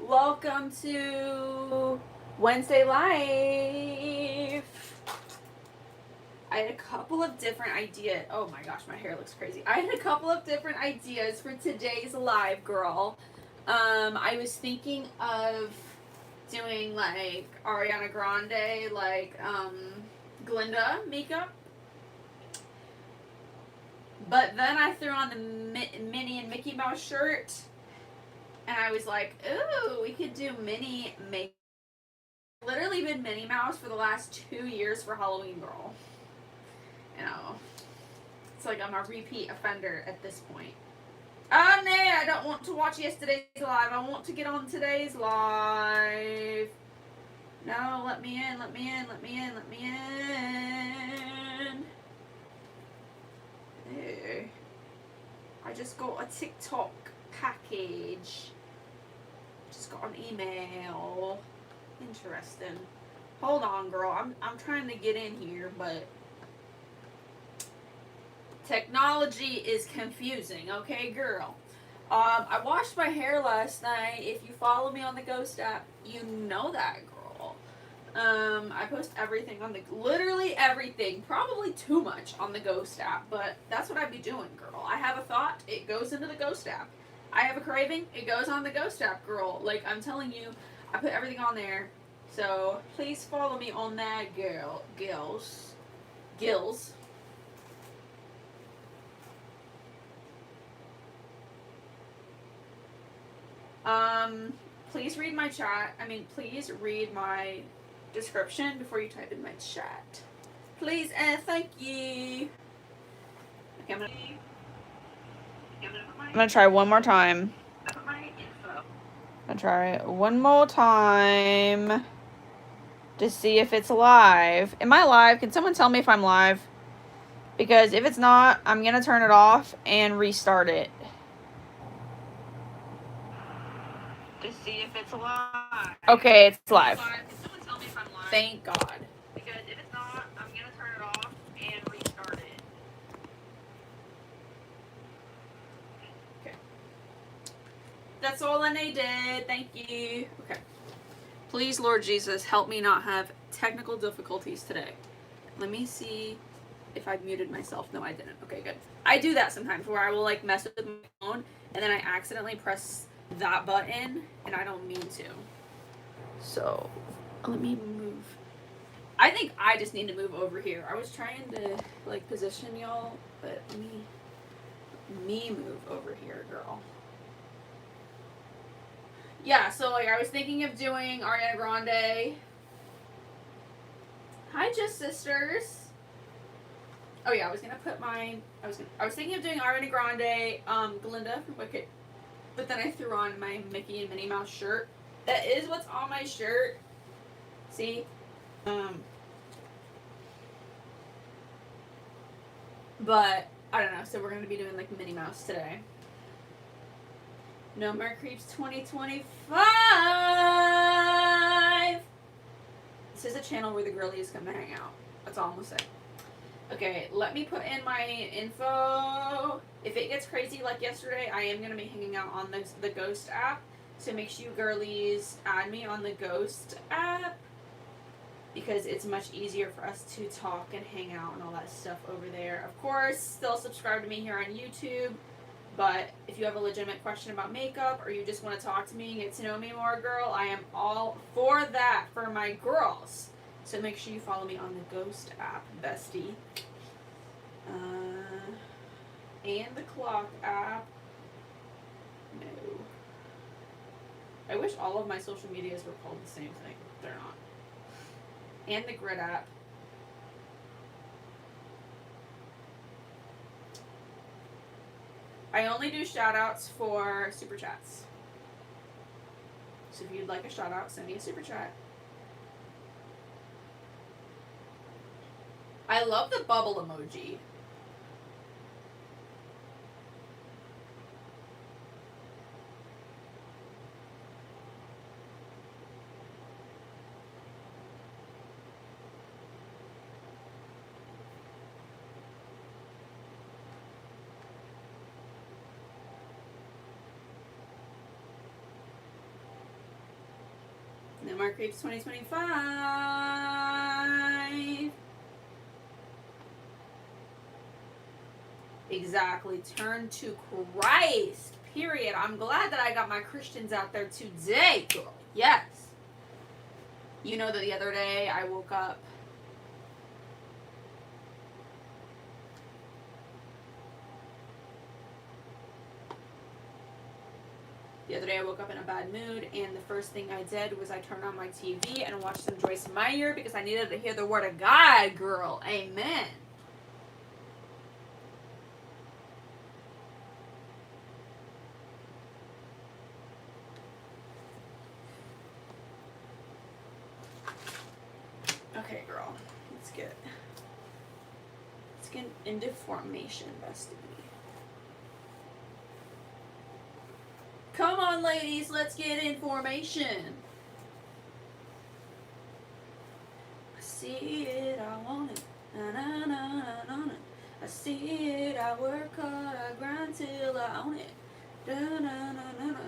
Welcome to Wednesday Live. I had a couple of different ideas. Oh my gosh, my hair looks crazy. I had a couple of different ideas for today's live, girl. I was thinking of doing like Ariana Grande, like Glinda makeup. But then I threw on the Minnie and Mickey Mouse shirt. And I was like, ooh, we could do Minnie makeup. Literally been Minnie Mouse for the last 2 years for Halloween, girl. You know, it's like I'm a repeat offender at this point. Oh, no, I don't want to watch yesterday's live. I want to get on today's live. No, let me in, let me in, let me in, let me in. Ew. I just got a TikTok package. Just got an email. Interesting. Hold on, girl. I'm trying to get in here, but technology is confusing, okay, girl? I washed my hair last night. If you follow me on the Ghost app, you know that, girl. I post everything on literally everything, probably too much on the Ghost app, but that's what I be doing, girl. I have a thought, it goes into the Ghost app. I have a craving, it goes on the Ghost app, girl. Like, I'm telling you, I put everything on there. So, please follow me on that, girl. Gills. Please read my chat. Please read my description before you type in my chat. Please and thank you. Okay, I'm gonna try one more time. I'm gonna try one more time to see if it's live. Am I live? Can someone tell me if I'm live? Because if it's not, I'm gonna turn it off and restart it. To see if it's live. Okay, it's live. Can someone tell me if I'm live? Thank God. Because if it's not, I'm gonna turn it off and restart it. Okay. That's all I needed. Thank you. Okay. Please, Lord Jesus, help me not have technical difficulties today. Let me see if I've muted myself. No, I didn't. Okay, good. I do that sometimes where I will like mess with my phone and then I accidentally press that button and I don't mean to. So let me move. I think I just need to move over here. I was trying to like position y'all, but let me move over here, girl. Yeah, so like I was thinking of doing Ariana Grande. Hi, Just Sisters. Oh yeah, I was gonna put mine. I was thinking of doing Ariana Grande, Glinda from Wicked, but then I threw on my Mickey and Minnie Mouse shirt. That is what's on my shirt. See, but I don't know. So we're gonna be doing like Minnie Mouse today. No More Creeps 2025. This is a channel where the girlies come to hang out. That's all I'm gonna say. Okay, let me put in my info. If it gets crazy like yesterday, I am going to be hanging out on the Ghost app. So make sure you girlies add me on the Ghost app because it's much easier for us to talk and hang out and all that stuff over there. Of course, still subscribe to me here on YouTube. But if you have a legitimate question about makeup or you just want to talk to me and get to know me more, girl, I am all for that for my girls. So make sure you follow me on the Ghost app, bestie. And the Clock app. No. I wish all of my social medias were called the same thing. They're not. And the Grid app. I only do shout-outs for super chats. So if you'd like a shout-out, send me a super chat. I love the bubble emoji. No more creeps 2025. Exactly. Turn to Christ. Period. I'm glad that I got my Christians out there today, girl. Yes. You know that the other day I woke up. The other day I woke up in a bad mood, and the first thing I did was I turned on my TV and watched some Joyce Meyer because I needed to hear the word of God, girl. Amen. Okay, girl. Let's get into formation, bestie. Come on, ladies, let's get in formation. I see it, I want it. Na, na, na, na, na, na. I see it, I work hard, I grind till I own it. Da, na, na, na, na.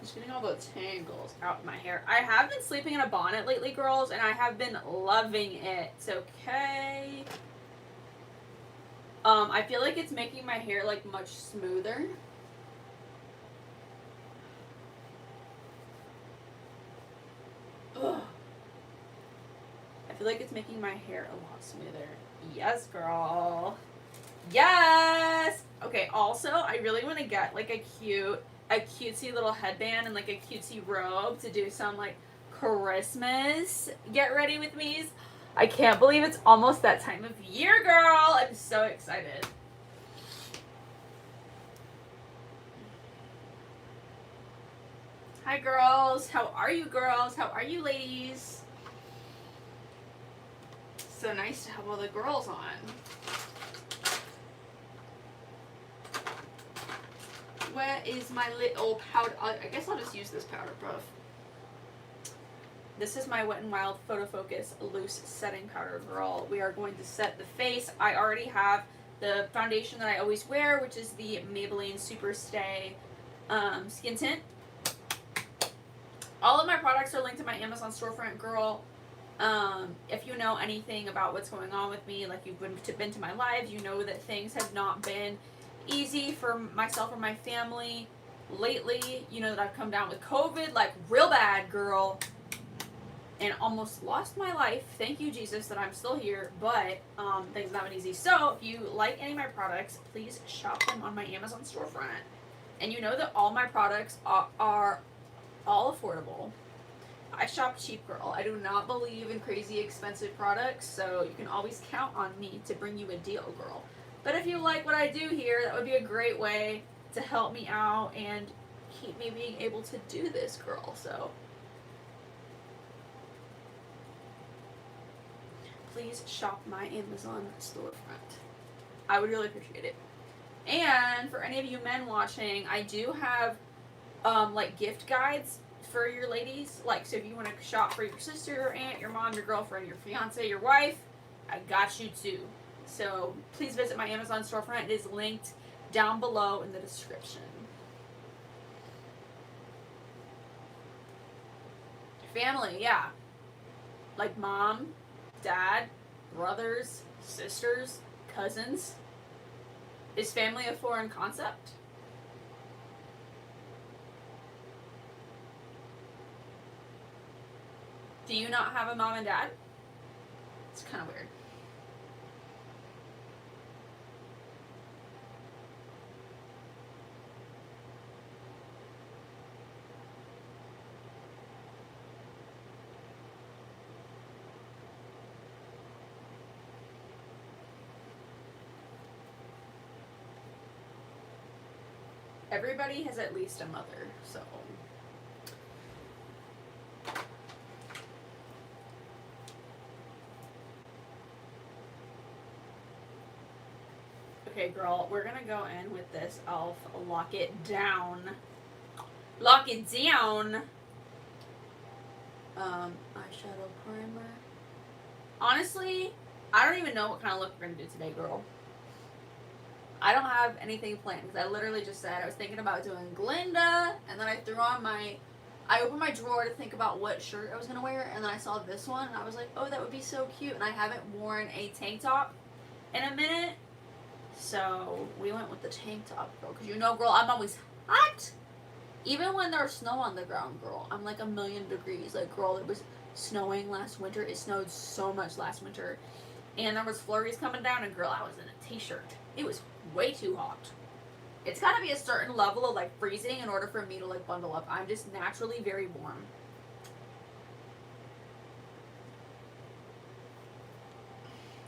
Just getting all the tangles out of my hair. I have been sleeping in a bonnet lately, girls, and I have been loving it. It's okay. I feel like it's making my hair like much smoother. Ugh. I feel like it's making my hair a lot smoother. Yes, girl. Yes! Okay, also, I really want to get like a cutesy little headband and like a cutesy robe to do some like Christmas get ready with me's. I can't believe it's almost that time of year, girl. I'm so excited. Hi, girls. How are you, girls? How are you, ladies? So nice to have all the girls on. Where is my little powder? I guess I'll just use this powder puff. This is my Wet n Wild Photo Focus Loose Setting Powder, girl. We are going to set the face. I already have the foundation that I always wear, which is the Maybelline Super Stay Skin Tint. All of my products are linked to my Amazon storefront, girl. If you know anything about what's going on with me, like you've been to my lives, you know that things have not been easy for myself or my family lately. You know that I've come down with COVID, like real bad, girl, and almost lost my life. Thank you, Jesus, that I'm still here, but things have not been easy. So if you like any of my products, please shop them on my Amazon storefront. And you know that all my products are all affordable. I shop cheap, girl. I do not believe in crazy expensive products, so you can always count on me to bring you a deal, girl. But if you like what I do here, that would be a great way to help me out and keep me being able to do this, girl. So please shop my Amazon storefront. I would really appreciate it. And for any of you men watching, I do have like gift guides for your ladies. Like, so if you want to shop for your sister, your aunt, your mom, your girlfriend, your fiance, your wife, I got you too. So please visit my Amazon storefront. It is linked down below in the description. Family, yeah. Like mom, dad, brothers, sisters, cousins. Is family a foreign concept? Do you not have a mom and dad? It's kind of weird. Everybody has at least a mother, so. Okay, girl, we're gonna go in with this e.l.f. Lock It Down. Lock It Down! Eyeshadow primer. Honestly, I don't even know what kind of look we're gonna do today, girl. I don't have anything planned because I literally just said I was thinking about doing Glinda, and then I threw on I opened my drawer to think about what shirt I was gonna wear, and then I saw this one, and I was like, oh, that would be so cute, and I haven't worn a tank top in a minute, so we went with the tank top, girl, because you know, girl, I'm always hot. Even when there's snow on the ground, girl, I'm like 1,000,000 degrees. Like, girl, it was snowing last winter. It snowed so much last winter. And there was flurries coming down, and girl, I was in a t-shirt. It was way too hot. It's got to be a certain level of, like, freezing in order for me to, like, bundle up. I'm just naturally very warm.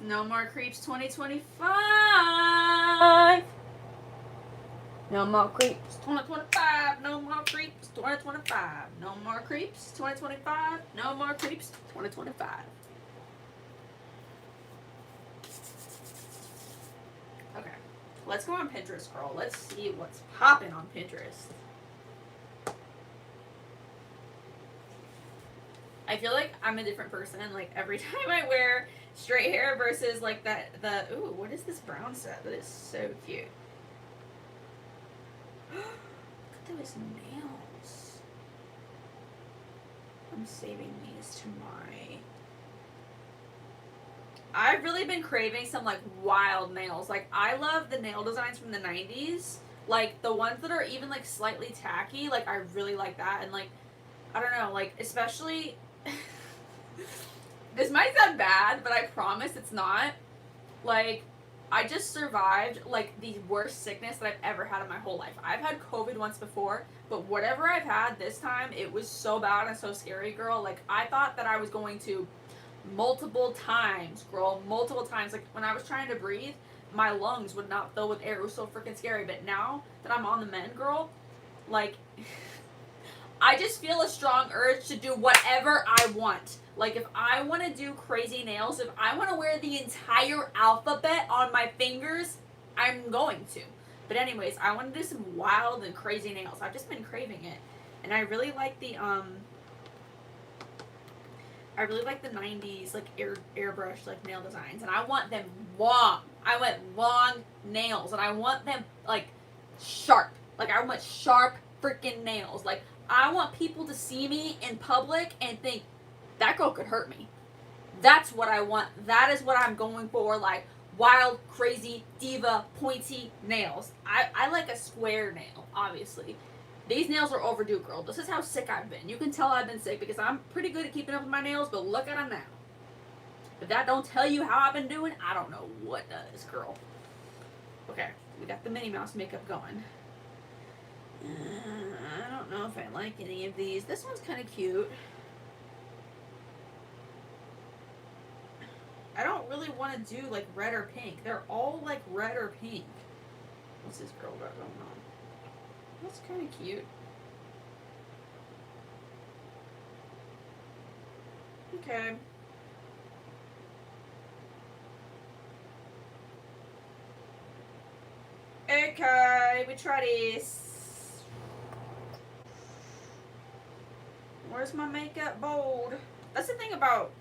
No more creeps 2025. No more creeps 2025. No more creeps 2025. No more creeps 2025. No more creeps 2025. Okay, let's go on Pinterest, girl. Let's see what's popping on Pinterest. I feel like I'm a different person, like, every time I wear straight hair versus, like, ooh, what is this brown set? That is so cute. Look at those nails. I'm saving these to my... I've really been craving some, like, wild nails. Like, I love the nail designs from the 90s. Like, the ones that are even, like, slightly tacky. Like, I really like that. And, like, I don't know, like, especially... This might sound bad, but I promise it's not. Like, I just survived, like, the worst sickness that I've ever had in my whole life. I've had COVID once before, but whatever I've had this time, it was so bad and so scary, girl. Like, I thought that I was going to multiple times, girl, multiple times. Like, when I was trying to breathe, my lungs would not fill with air. It was so freaking scary. But now that I'm on the mend, girl, like, I just feel a strong urge to do whatever I want. Like, if I want to do crazy nails, if I want to wear the entire alphabet on my fingers, I'm going to. But anyways, I want to do some wild and crazy nails. I've just been craving it. And I really like the, I really like the 90s, like, airbrush, like, nail designs. And I want them long. I want long nails. And I want them, like, sharp. Like, I want sharp freaking nails. Like, I want people to see me in public and think, that girl could hurt me. That's what I want. That is what I'm going for. Like, wild, crazy, diva, pointy nails. I like a square nail, obviously. These nails are overdue, girl. This is how sick I've been. You can tell I've been sick because I'm pretty good at keeping up with my nails, but look at them now. If that don't tell you how I've been doing, I don't know what does, girl. Okay, we got the Minnie Mouse makeup going. I don't know if I like any of these. This one's kind of cute. I don't really want to do, like, red or pink. They're all, like, red or pink. What's this girl got going on? That's kind of cute. Okay. Okay, we try this. Where's my makeup bold? That's the thing about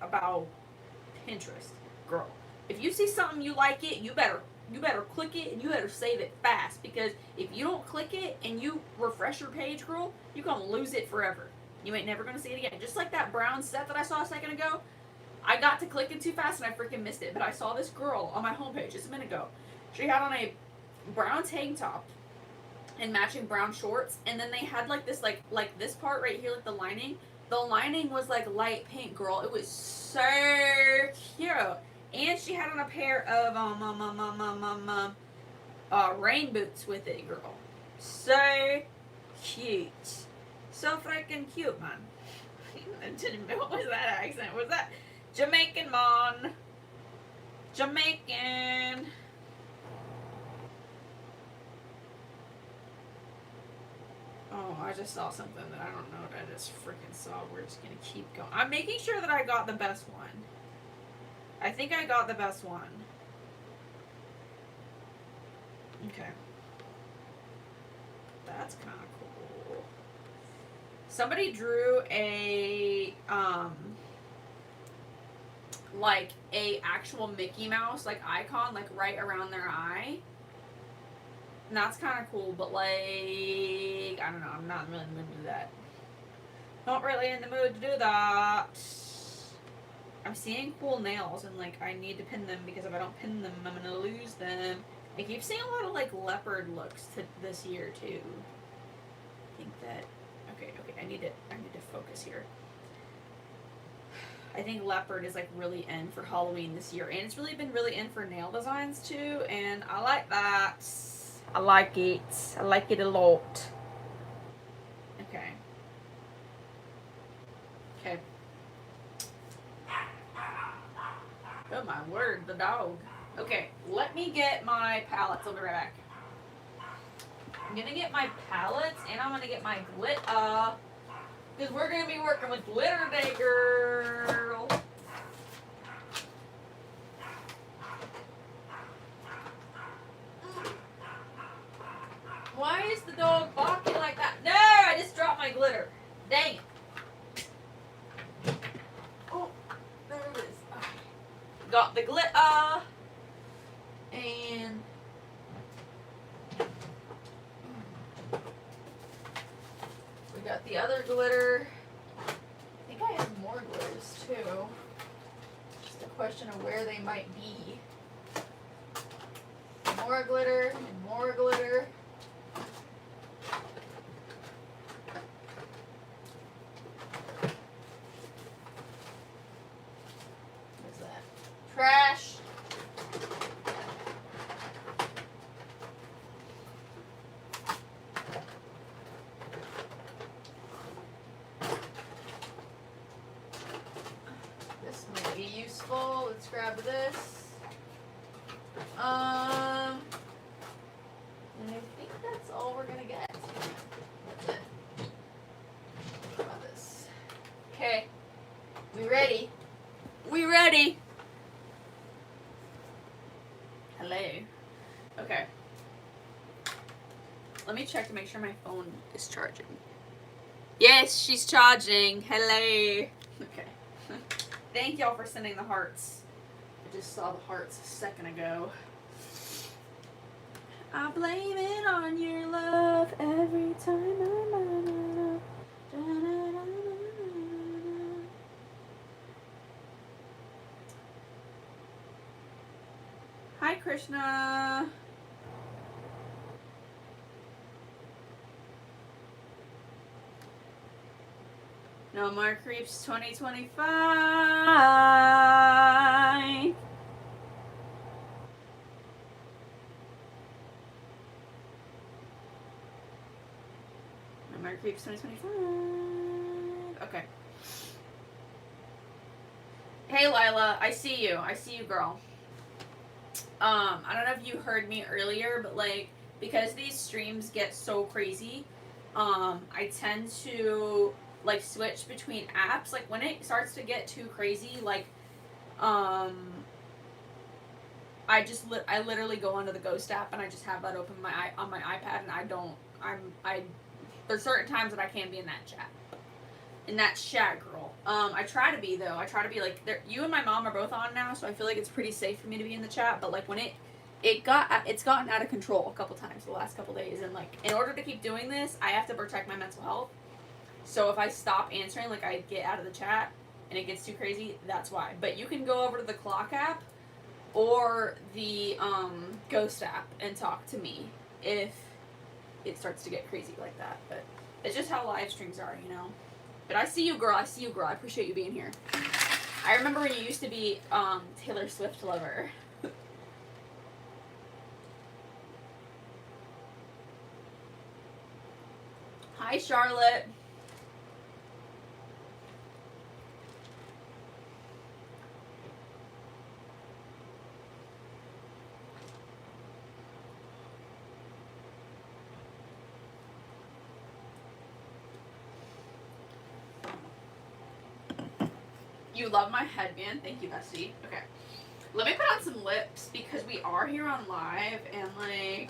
Pinterest, girl. If you see something you like it, you better click it and you better save it fast, because if you don't click it and you refresh your page, girl, you're gonna lose it forever. You ain't never gonna see it again. Just like that brown set that I saw a second ago. I got to clicking too fast and I freaking missed it. But I saw this girl on my homepage just a minute ago. She had on a brown tank top and matching brown shorts, and then they had like this like this part right here, like the lining. The lining was like light pink, girl. It was so cute. And she had on a pair of rain boots with it, girl. So cute. So freaking cute, man. What was that accent? Was that Jamaican, man? Jamaican. Oh, I just saw something that I don't know what I just freaking saw. We're just gonna keep going. I'm making sure that I got the best one. I think I got the best one. Okay. That's kind of cool. Somebody drew a, like a actual Mickey Mouse, like icon, like right around their eye. And that's kind of cool, but like, I don't know, I'm not really in the mood to do that. Not really in the mood to do that. I'm seeing cool nails and like I need to pin them because if I don't pin them, I'm gonna lose them. I keep seeing a lot of like leopard looks to this year too. I think that okay, I need to focus here. I think leopard is like really in for Halloween this year, and it's really been really in for nail designs too, and I like that. I like it. I like it a lot. Okay. Okay. Oh my word, the dog. Okay, let me get my palettes. I'll be right back. I'm gonna get my palettes and I'm gonna get my glitter. Because we're gonna be working with glitter day, girl. Why is the dog barking like that? No, I just dropped my glitter. Dang it. Oh, there it is. Okay. Got the glitter. And we got the other glitter. I think I have more glitters too. Just a question of where they might be. More glitter and more glitter. What's that? Trash. This may be useful. Let's grab this. And I think that's all we're gonna get. That's it. What about this? Okay. We ready? We ready? Hello. Okay. Let me check to make sure my phone is charging. Yes, she's charging. Hello. Okay. Thank y'all for sending the hearts. I just saw the hearts a second ago. I blame it on your love every time I'm Hi, Krishna. No more creeps 2025. No more creeps 2025. Okay. Hey, Lila. I see you. I see you, girl. I don't know if you heard me earlier, but like, because these streams get so crazy, I tend to like switch between apps. Like when it starts to get too crazy, like, I literally go onto the Ghost app and I just have that open on my iPad, and there's certain times that I can't be in that chat. In that chat, girl. I try to be though. I try to be like, you and my mom are both on now, so I feel like it's pretty safe for me to be in the chat. But like when it's gotten out of control a couple times the last couple days, and like in order to keep doing this, I have to protect my mental health. So if I stop answering, like I get out of the chat and it gets too crazy, that's why. But you can go over to the Clock app or the Ghost app and talk to me if it starts to get crazy like that. But it's just how live streams are, you know. But I see you, girl. I see you, girl. I appreciate you being here. I remember when you used to be Taylor Swift lover. Hi, Charlotte. You love my headband. Thank you, bestie. Okay. Let me put on some lips because we are here on live and like,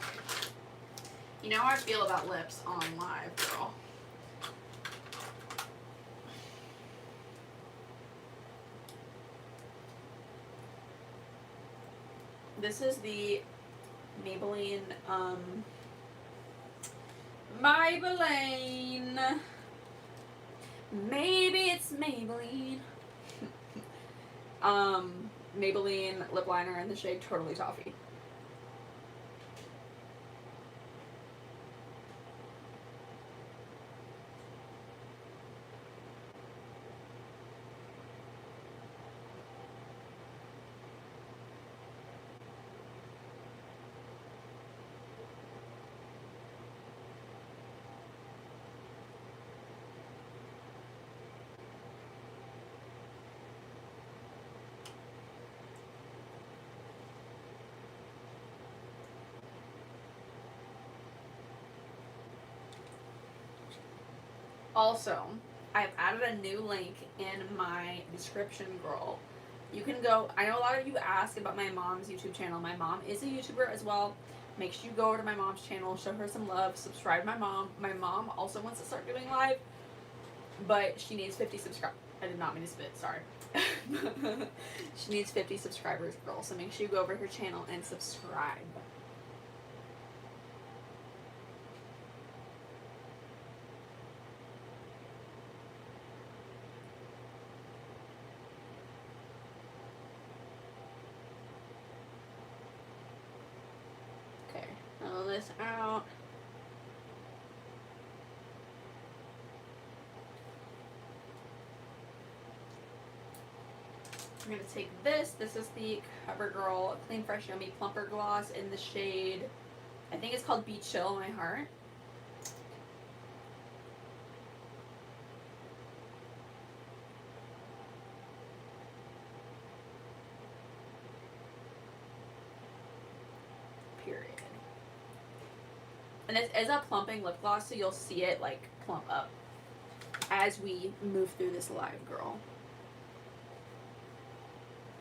you know how I feel about lips on live, girl. This is the Maybelline, maybe it's Maybelline. Maybelline lip liner in the shade Totally Toffee. Also, I've added a new link in my description, girl. You can go, I know a lot of you ask about my mom's YouTube channel. My mom is a YouTuber as well. Make sure you go over to my mom's channel, show her some love, subscribe to my mom. My mom also wants to start doing live, but she needs 50 subscribers. I did not mean to spit, sorry. She needs 50 subscribers, girl, so make sure you go over her channel and subscribe. Okay, roll this out. I'm going to take this. This is the CoverGirl Clean Fresh Yummy Plumper Gloss in the shade, I think it's called Be Chill My Heart. Period. And this is a plumping lip gloss, so you'll see it like plump up as we move through this live, girl.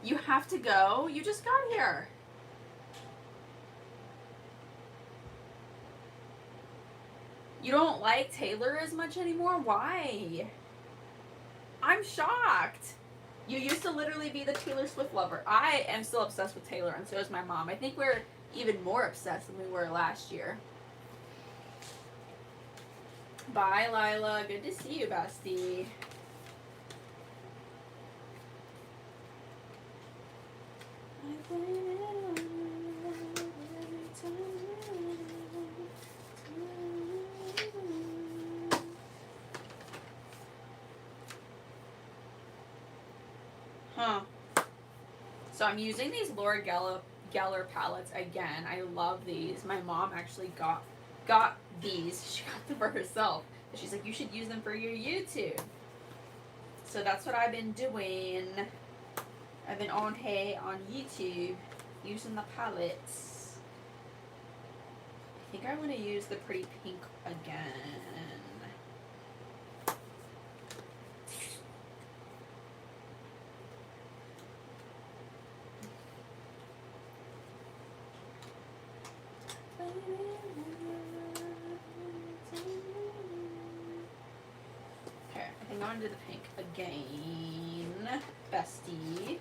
You have to go? You just got here. You don't like Taylor as much anymore? Why? I'm shocked. You used to literally be the Taylor Swift lover. I am still obsessed with Taylor, and so is my mom. I think we're even more obsessed than we were last year. Bye, Lila. Good to see you, bestie. Huh. So I'm using these Laura Geller palettes again. I love these. My mom actually got these. She got them for herself. She's like, you should use them for your YouTube. So that's what I've been doing. I've been on YouTube using the palettes. I think I want to use the pretty pink again. Okay, I think I want to do the pink again, bestie.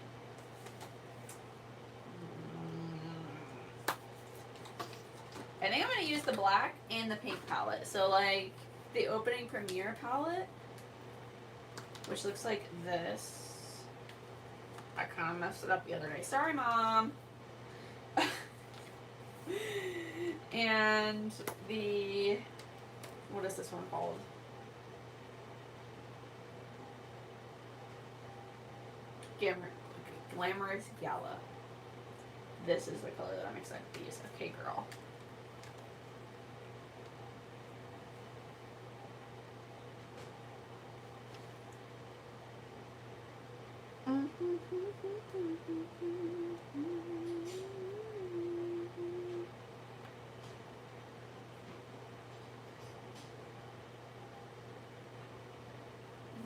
I think I'm going to use the black and the pink palette. So like the opening premiere palette, which looks like this. I kind of messed it up the other day. Sorry, Mom. And the, what is this one called? Glamorous Gala. This is the color that I'm excited to use. Okay, girl.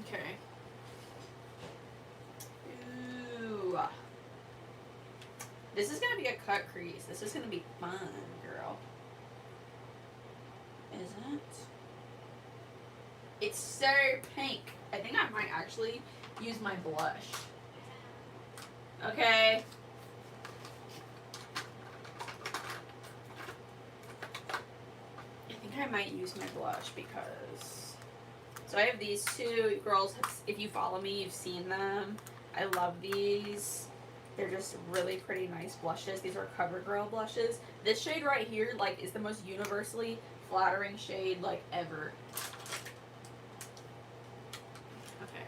Okay. This is gonna be a cut crease. This is gonna be fun, girl. Isn't it? It's so pink. I think I might actually use my blush. Okay. I think I might use my blush because... So I have these two. Girls, if you follow me, you've seen them. I love these. They're just really pretty nice blushes. These are CoverGirl blushes. This shade right here, like, is the most universally flattering shade, like, ever. Okay.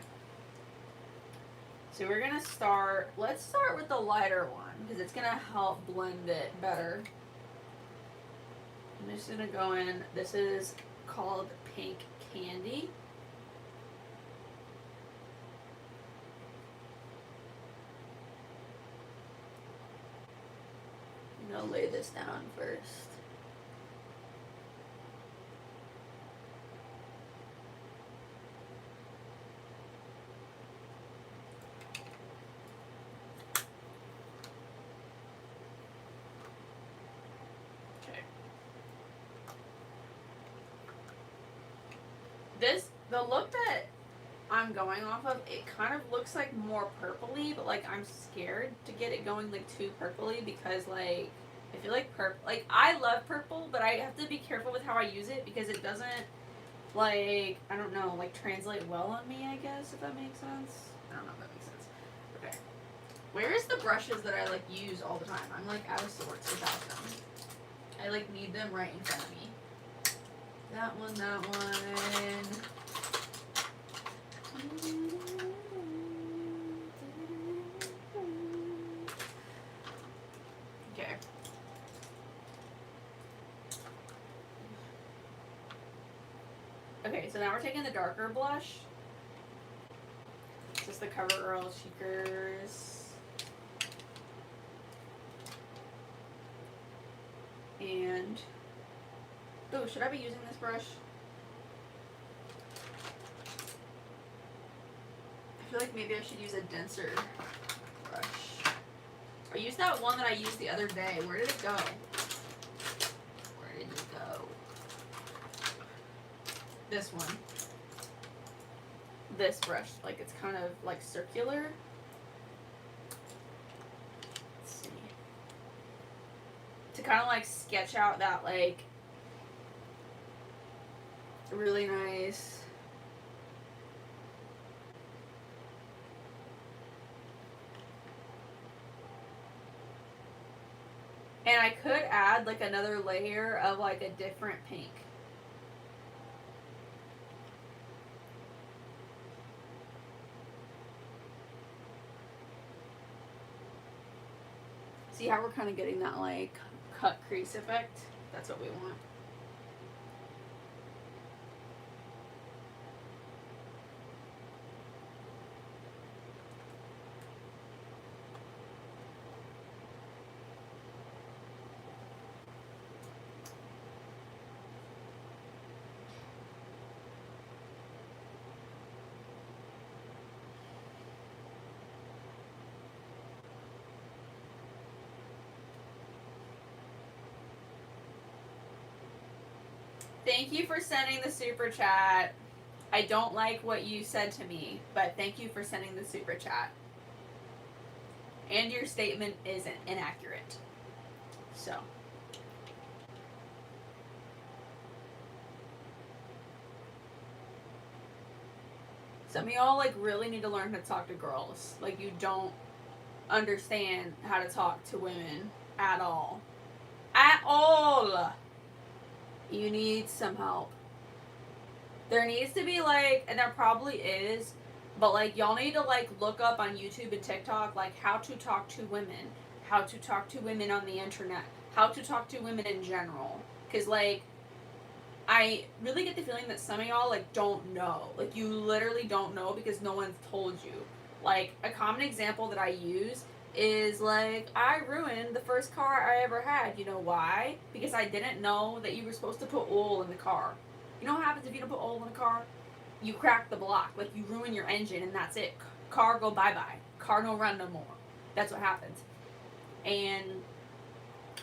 So we're gonna start, let's start with the lighter one, because it's gonna help blend it better. I'm just gonna go in, this is called Pink Candy. I'm gonna lay this down first. Okay. The look that I'm going off of, it kind of looks like more purpley, but like I'm scared to get it going like too purpley because like I feel like purple, like I love purple, but I have to be careful with how I use it because it doesn't like, I don't know, like translate well on me, I guess, if that makes sense. I don't know if that makes sense. Okay. Where is the brushes that I like use all the time? I'm like out of sorts without them. I like need them right in front of me. That one, that one. Okay. Okay, so now we're taking the darker blush. This is the CoverGirl Cheekers. And, oh, should I be using this brush? I feel like maybe I should use a denser brush. I used that one that I used the other day. Where did it go? Where did it go? This one. This brush. Like, it's kind of, like, circular. Let's see. To kind of, like, sketch out that, like, really nice... And I could add like another layer of like a different pink. See how we're kind of getting that like cut crease effect? That's what we want. Thank you for sending the super chat. I don't like what you said to me, but thank you for sending the super chat. And your statement isn't inaccurate. So. Some of y'all like really need to learn how to talk to girls. Like you don't understand how to talk to women at all. At all. You need some help. There needs to be like, and there probably is, but like y'all need to like look up on YouTube and TikTok like how to talk to women, how to talk to women on the internet, how to talk to women in general. Cause like, I really get the feeling that some of y'all like don't know. Like you literally don't know because no one's told you. Like a common example that I use is like I ruined the first car I ever had. You know why? Because I didn't know that you were supposed to put oil in the car. You know what happens if you don't put oil in a car? You crack the block. Like you ruin your engine and that's it. Car go bye-bye. Car no run no more. That's what happens.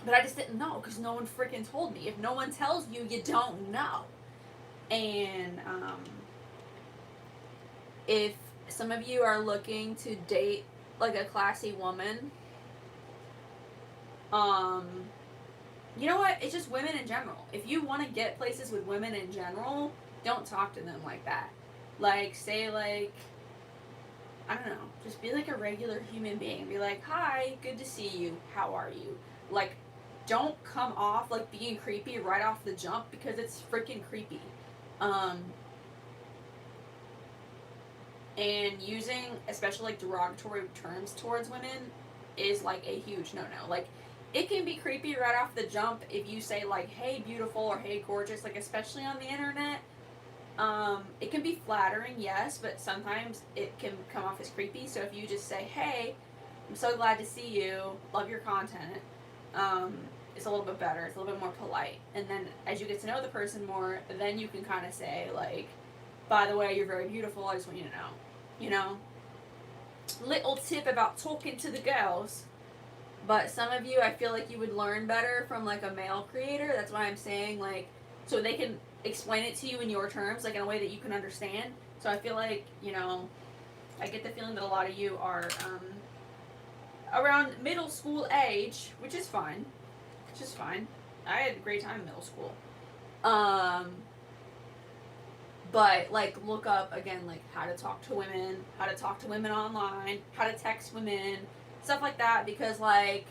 But I just didn't know because no one freaking told me. If no one tells you, you don't know. And if some of you are looking to date like a classy woman, you know what? It's just women in general. If you want to get places with women in general, don't talk to them like that. Like, say, like, I don't know, just be like a regular human being. Be like, hi, good to see you. How are you? Like, don't come off like being creepy right off the jump because it's freaking creepy. And using, especially like derogatory terms towards women is like a huge no-no. Like, it can be creepy right off the jump if you say like, hey beautiful or hey gorgeous, like especially on the internet. It can be flattering, yes, but sometimes it can come off as creepy. So if you just say, hey, I'm so glad to see you, love your content, it's a little bit better, it's a little bit more polite. And then as you get to know the person more, then you can kind of say like, by the way, you're very beautiful, I just want you to know. You know? Little tip about talking to the girls. But some of you, I feel like you would learn better from like a male creator. That's why I'm saying like, so they can explain it to you in your terms, like in a way that you can understand. So I feel like, you know, I get the feeling that a lot of you are around middle school age, which is fine. Which is fine. I had a great time in middle school. But like look up again like how to talk to women online, how to text women, stuff like that, because like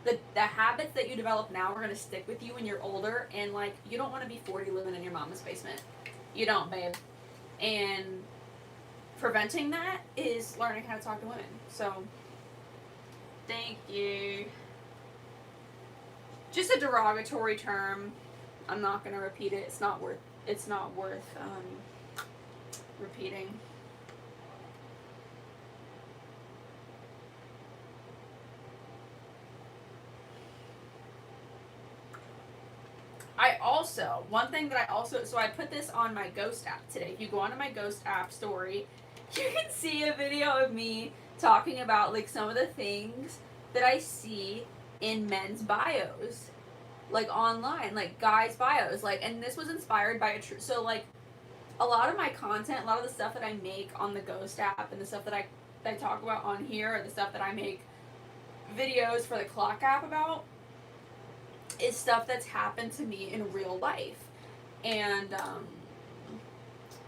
the habits that you develop now are going to stick with you when you're older, and like you don't want to be 40 living in your mama's basement. You don't, babe. And preventing that is learning how to talk to women. So thank you. Just a derogatory term. I'm not going to repeat it. It's not worth repeating. One thing that so I put this on my Ghost app today. If you go onto my Ghost app story, you can see a video of me talking about like some of the things that I see in men's bios, like online, like guys' bios, like, and this was inspired by so like a lot of my content, a lot of the stuff that I make on the Ghost app and the stuff that I talk about on here, or the stuff that I make videos for the Clock app about, is stuff that's happened to me in real life. And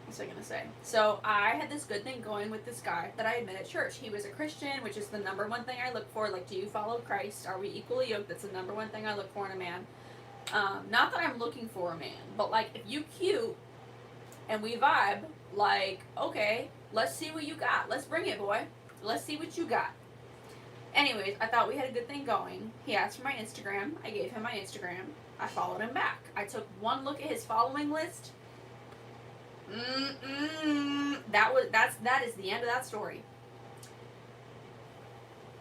what's I gonna say? So I had this good thing going with this guy that I met at church. He was a Christian, which is the number one thing I look for. Like, do you follow Christ? Are we equally yoked? That's the number one thing I look for in a man. Not that I'm looking for a man, but like if you cute and we vibe, like, okay, let's see what you got. Let's bring it, boy. Let's see what you got. Anyways, I thought we had a good thing going. He asked for my Instagram. I gave him my Instagram. I followed him back. I took one look at his following list. That is the end of that story.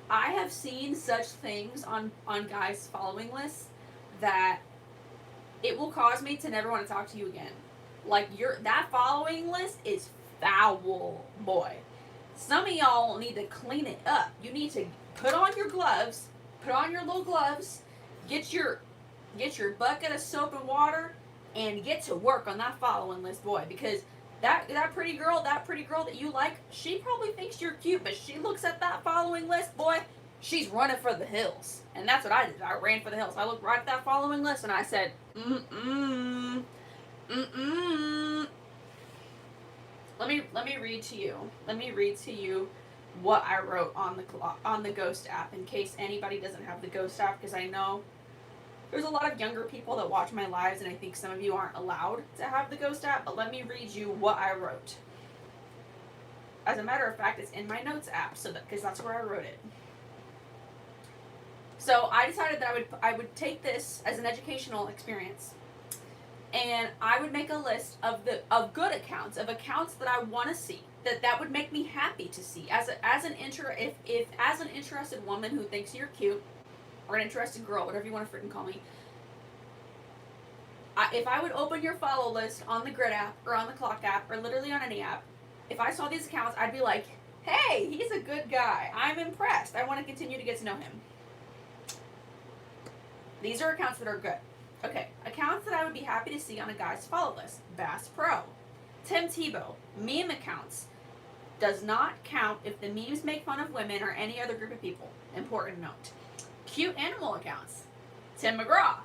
I have seen such things on guys' following lists that it will cause me to never want to talk to you again. Like, that following list is foul, boy. Some of y'all need to clean it up. You need to put on your gloves, put on your little gloves, get your bucket of soap and water, and get to work on that following list, boy. Because that pretty girl that you like, she probably thinks you're cute, but she looks at that following list, boy, she's running for the hills. And that's what I did. I ran for the hills. I looked right at that following list and I said, Let me read to you. Let me read to you what I wrote on the Ghost app, in case anybody doesn't have the Ghost app, because I know there's a lot of younger people that watch my lives, and I think some of you aren't allowed to have the Ghost app, but let me read you what I wrote. As a matter of fact, it's in my notes app, because that's where I wrote it. So I decided that I would take this as an educational experience, and I would make a list of good accounts, of accounts that I want to see, that would make me happy to see as an interested woman who thinks you're cute, or an interested girl, whatever you want to freaking call me. If I would open your follow list on the Grid app or on the Clock app or literally on any app, if I saw these accounts, I'd be like, hey, he's a good guy. I'm impressed. I want to continue to get to know him. These are accounts that are good. Okay, accounts that I would be happy to see on a guy's follow list. Bass Pro. Tim Tebow. Meme accounts. Does not count if the memes make fun of women or any other group of people. Important note. Cute animal accounts. Tim McGraw.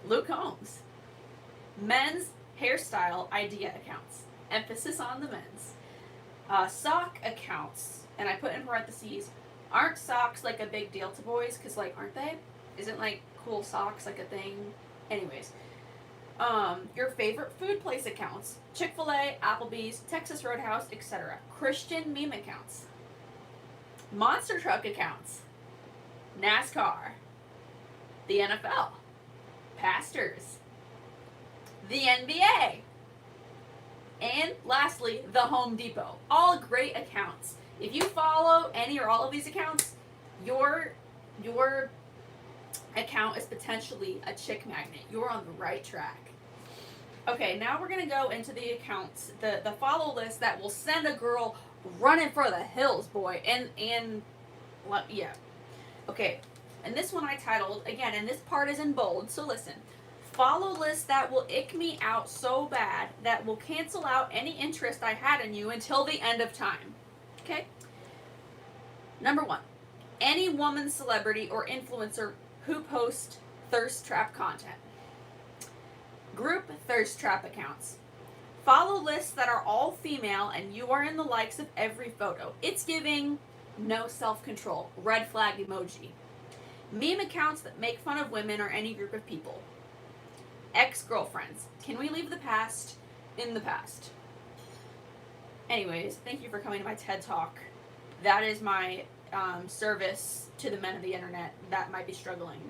Luke Combs. Men's hairstyle idea accounts. Emphasis on the men's. Sock accounts. And I put in parentheses, aren't socks like a big deal to boys? Because, like, aren't they? Isn't, like, cool socks like a thing? Anyways. Your favorite food place accounts. Chick-fil-A, Applebee's, Texas Roadhouse, etc. Christian meme accounts. Monster truck accounts. NASCAR. The NFL. Pastors. The NBA. And lastly, the Home Depot. All great accounts. If you follow any or all of these accounts, your account is potentially a chick magnet. You're on the right track. Okay, now we're gonna go into the accounts, the follow list that will send a girl running for the hills, boy. Yeah. Okay, and this one I titled, again, and this part is in bold, so listen. Follow list that will ick me out so bad that will cancel out any interest I had in you until the end of time. Okay? Number 1, any woman, celebrity, or influencer who posts thirst trap content. Group thirst trap accounts. Follow lists that are all female and you are in the likes of every photo. It's giving no self-control. Red flag emoji. Meme accounts that make fun of women or any group of people. Ex-girlfriends. Can we leave the past in the past? Anyways, thank you for coming to my TED Talk. That is my service to the men of the internet that might be struggling.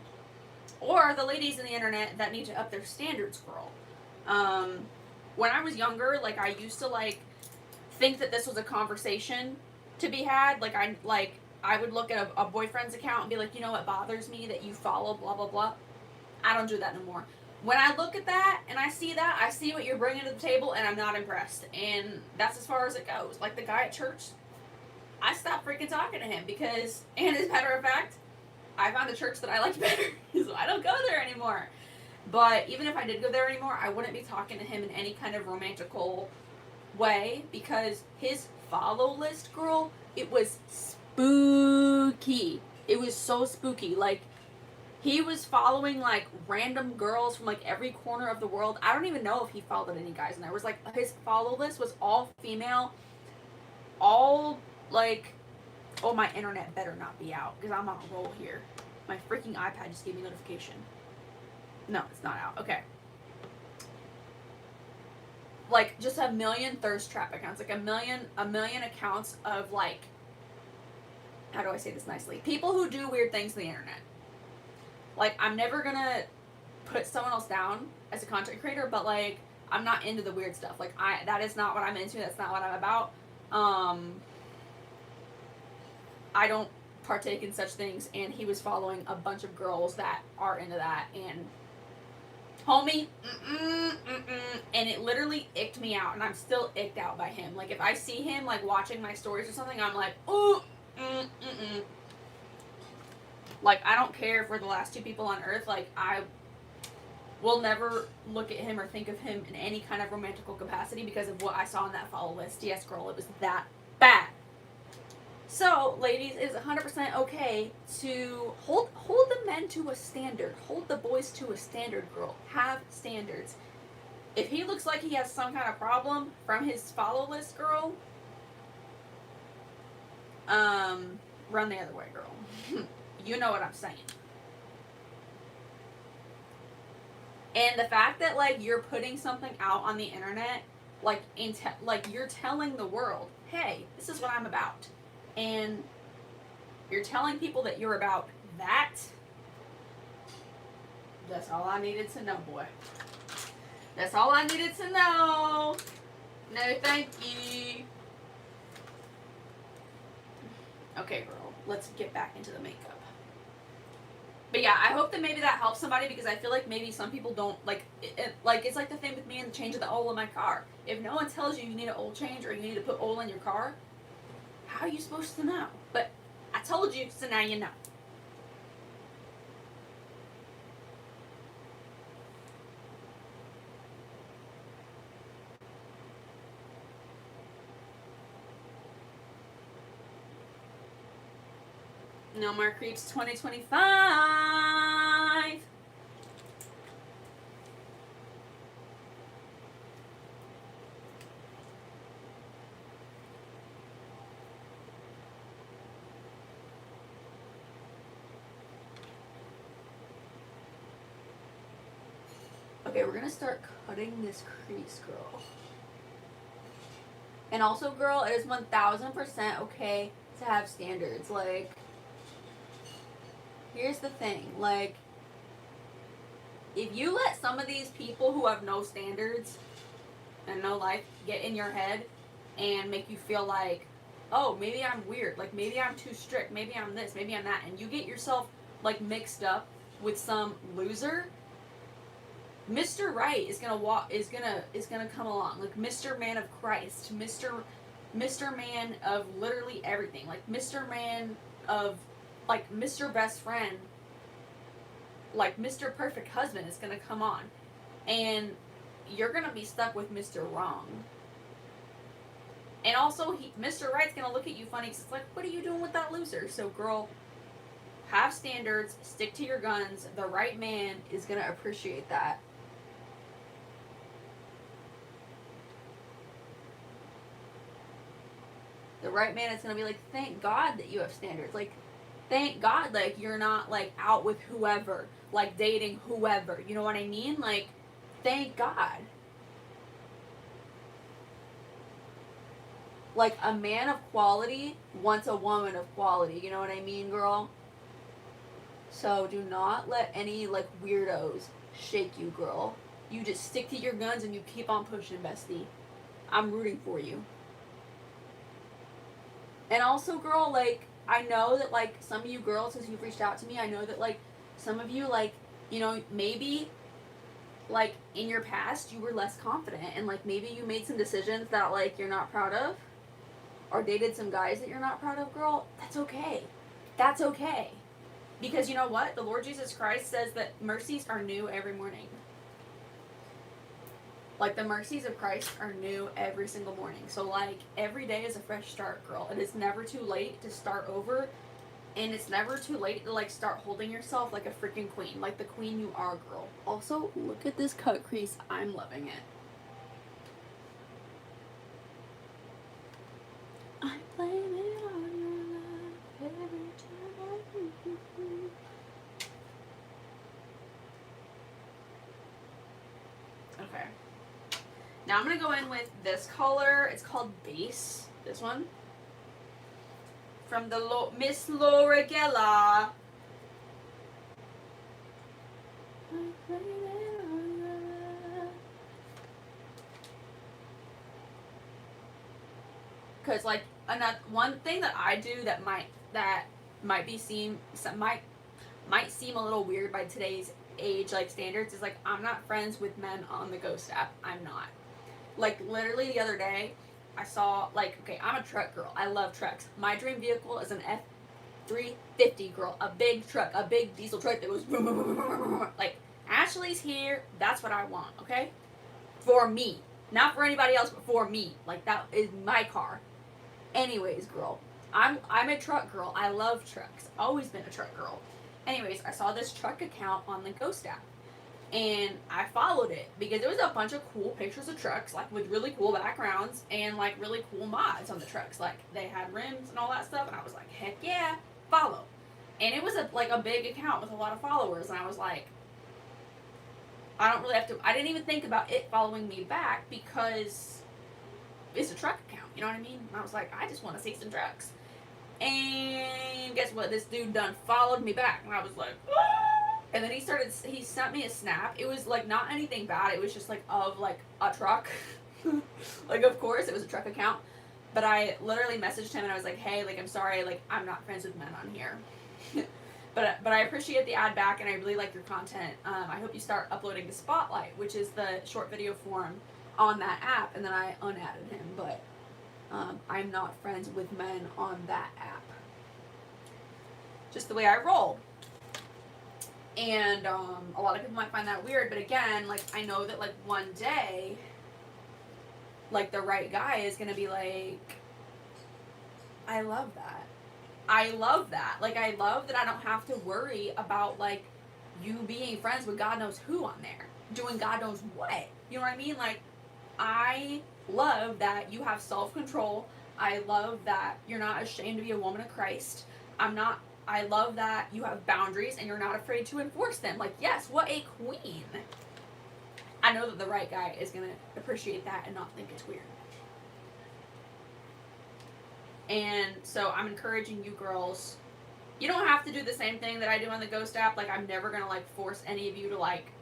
Or the ladies in the internet that need to up their standards, girl. When I was younger, like, I used to, like, think that this was a conversation to be had. Like, I would look at a boyfriend's account and be like, you know what bothers me? That you follow blah, blah, blah. I don't do that no more. When I look at that and I see that, I see what you're bringing to the table and I'm not impressed. And that's as far as it goes. Like the guy at church, I stopped freaking talking to him because, and as a matter of fact, I found a church that I liked better, so I don't go there anymore. But even if I did go there anymore, I wouldn't be talking to him in any kind of romantical way because his follow list, girl, it was spooky. It was so spooky. Like, he was following, like, random girls from, like, every corner of the world. I don't even know if he followed any guys in there. It was, like, his follow list was all female, all, like, oh, my internet better not be out, because I'm on a roll here. My freaking iPad just gave me a notification. No, it's not out. Okay. Like, just a million thirst trap accounts. Like, a million accounts of, like, how do I say this nicely? People who do weird things on the internet. Like, I'm never gonna put someone else down as a content creator, but, like, I'm not into the weird stuff. Like, that is not what I'm into. That's not what I'm about. I don't partake in such things, and he was following a bunch of girls that are into that, and homie, and it literally icked me out, and I'm still icked out by him. Like, if I see him, like, watching my stories or something, I'm like, ooh, Like, I don't care if we're the last two people on earth, like, I will never look at him or think of him in any kind of romantical capacity because of what I saw on that follow list. Yes, girl, it was that bad. So, ladies, it is 100% okay to hold the men to a standard. Hold the boys to a standard, girl. Have standards. If he looks like he has some kind of problem from his follow list, girl, run the other way, girl. You know what I'm saying. And the fact that, like, you're putting something out on the internet, like, like, you're telling the world, hey, this is what I'm about. And you're telling people that you're about that. That's all I needed to know, boy. That's all I needed to know. No, thank you. Okay, girl. Let's get back into the makeup. But yeah, I hope that maybe that helps somebody because I feel like maybe some people don't, like, like, it's like the thing with me and the change of the oil in my car. If no one tells you you need an oil change or you need to put oil in your car, how are you supposed to know? But I told you, so now you know. No more creeps 2025. Okay, we're gonna start cutting this crease, girl. And also, girl, it is 1000% okay to have standards. Like, here's the thing. Like, if you let some of these people who have no standards and no life get in your head and make you feel like, oh, maybe I'm weird. Like, maybe I'm too strict. Maybe I'm this. Maybe I'm that. And you get yourself, like, mixed up with some loser, Mr. Right is gonna come along, like Mr. Man of Christ, Mr. Man of literally everything, like Mr. Man of, like, Mr. Best Friend, like Mr. Perfect Husband is gonna come on, and you're gonna be stuck with Mr. Wrong. And also, Mr. Right's gonna look at you funny because it's like, what are you doing with that loser? So, girl, have standards, stick to your guns. The right man is gonna appreciate that. The right man is going to be like, thank God that you have standards. Like, thank God, like, you're not, like, out with whoever. Like, dating whoever. You know what I mean? Like, thank God. Like, a man of quality wants a woman of quality. You know what I mean, girl? So, do not let any, like, weirdos shake you, girl. You just stick to your guns and you keep on pushing, bestie. I'm rooting for you. And also, girl, like, I know that, like, some of you girls, as you've reached out to me, I know that, like, some of you, like, you know, maybe, like, in your past, you were less confident, and, like, maybe you made some decisions that, like, you're not proud of, or dated some guys that you're not proud of, girl. That's okay. That's okay. Because you know what? The Lord Jesus Christ says that mercies are new every morning. Like, the mercies of Christ are new every single morning. So, like, every day is a fresh start, girl. It is never too late to start over. And it's never too late to, like, start holding yourself like a freaking queen. Like the queen you are, girl. Also, look at this cut crease. I'm loving it. I blame it on your love every time. Okay. Now I'm going to go in with this color. It's called Base. This one. From the Miss Laura Geller. Because, like, one thing that I do that might seem a little weird by today's age, like, standards, is, like, I'm not friends with men on the Ghost app. I'm not. Like, literally the other day, I saw, like, okay, I'm a truck girl. I love trucks. My dream vehicle is an F-350, girl. A big truck. A big diesel truck that goes boom, boom, boom, boom, boom. Like, Ashley's here. That's what I want, okay? For me. Not for anybody else, but for me. Like, that is my car. Anyways, girl. I'm a truck girl. I love trucks. Always been a truck girl. Anyways, I saw this truck account on the Ghost app. And I followed it because it was a bunch of cool pictures of trucks, like, with really cool backgrounds and, like, really cool mods on the trucks. Like, they had rims and all that stuff, and I was like, heck yeah, follow. And it was a big account with a lot of followers, and I was like, I didn't even think about it following me back because it's a truck account, you know what I mean? And I was like, I just want to see some trucks. And guess what? This dude done followed me back, and I was like, ah! And then he sent me a snap. It was, like, not anything bad. It was just, like, of, like, a truck. Like, of course, it was a truck account. But I literally messaged him, and I was like, hey, like, I'm sorry, like, I'm not friends with men on here. But I appreciate the ad back, and I really like your content. I hope you start uploading to Spotlight, which is the short video form on that app. And then I unadded him, but I'm not friends with men on that app. Just the way I roll. And a lot of people might find that weird, but again, like, I know that, like, one day, like, the right guy is gonna be like, I love that. I love that. Like, I love that I don't have to worry about, like, you being friends with God knows who on there, doing God knows what. You know what I mean? Like, I love that you have self control. I love that you're not ashamed to be a woman of Christ. I love that you have boundaries and you're not afraid to enforce them. Like, yes, what a queen. I know that the right guy is going to appreciate that and not think it's weird. And so I'm encouraging you girls. You don't have to do the same thing that I do on the Ghost app. Like, I'm never going to, like, force any of you to, like,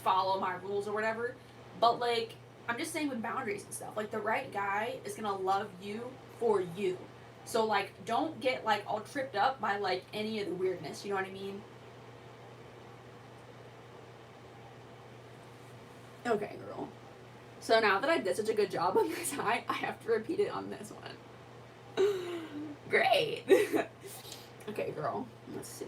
follow my rules or whatever. But, like, I'm just saying with boundaries and stuff. Like, the right guy is going to love you for you. So, like, don't get, like, all tripped up by, like, any of the weirdness. You know what I mean? Okay, girl. So now that I did such a good job on this eye, I have to repeat it on this one. Great. Okay, girl. Let's see.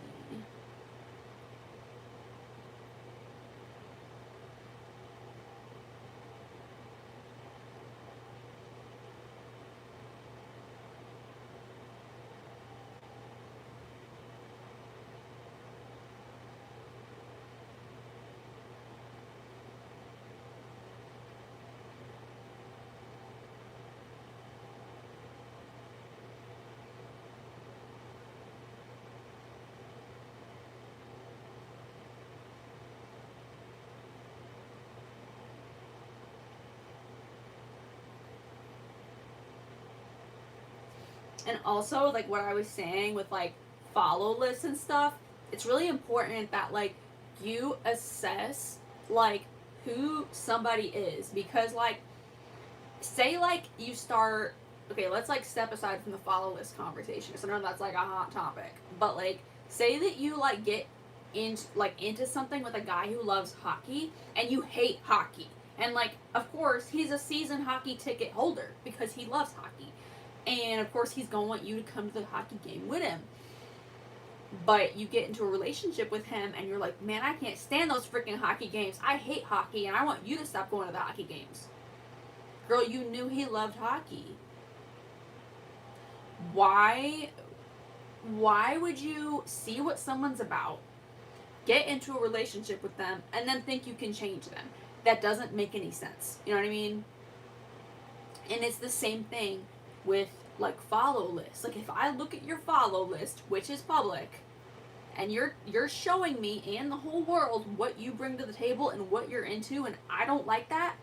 And also, like, what I was saying with, like, follow lists and stuff, it's really important that, like, you assess, like, who somebody is. Because, like, say, like, you start, okay, let's, like, step aside from the follow list conversation, because I know that's, like, a hot topic. But, like, say that you, like, get into something with a guy who loves hockey, and you hate hockey. And, like, of course, he's a season hockey ticket holder, because he loves hockey. And of course, he's gonna want you to come to the hockey game with him. But you get into a relationship with him, and you're like, man, I can't stand those freaking hockey games. I hate hockey, and I want you to stop going to the hockey games. Girl, you knew he loved hockey. Why would you see what someone's about, get into a relationship with them, and then think you can change them? That doesn't make any sense. You know what I mean? And it's the same thing with, like, follow lists. Like, if I look at your follow list, which is public, and you're showing me and the whole world what you bring to the table and what you're into, and I don't like that,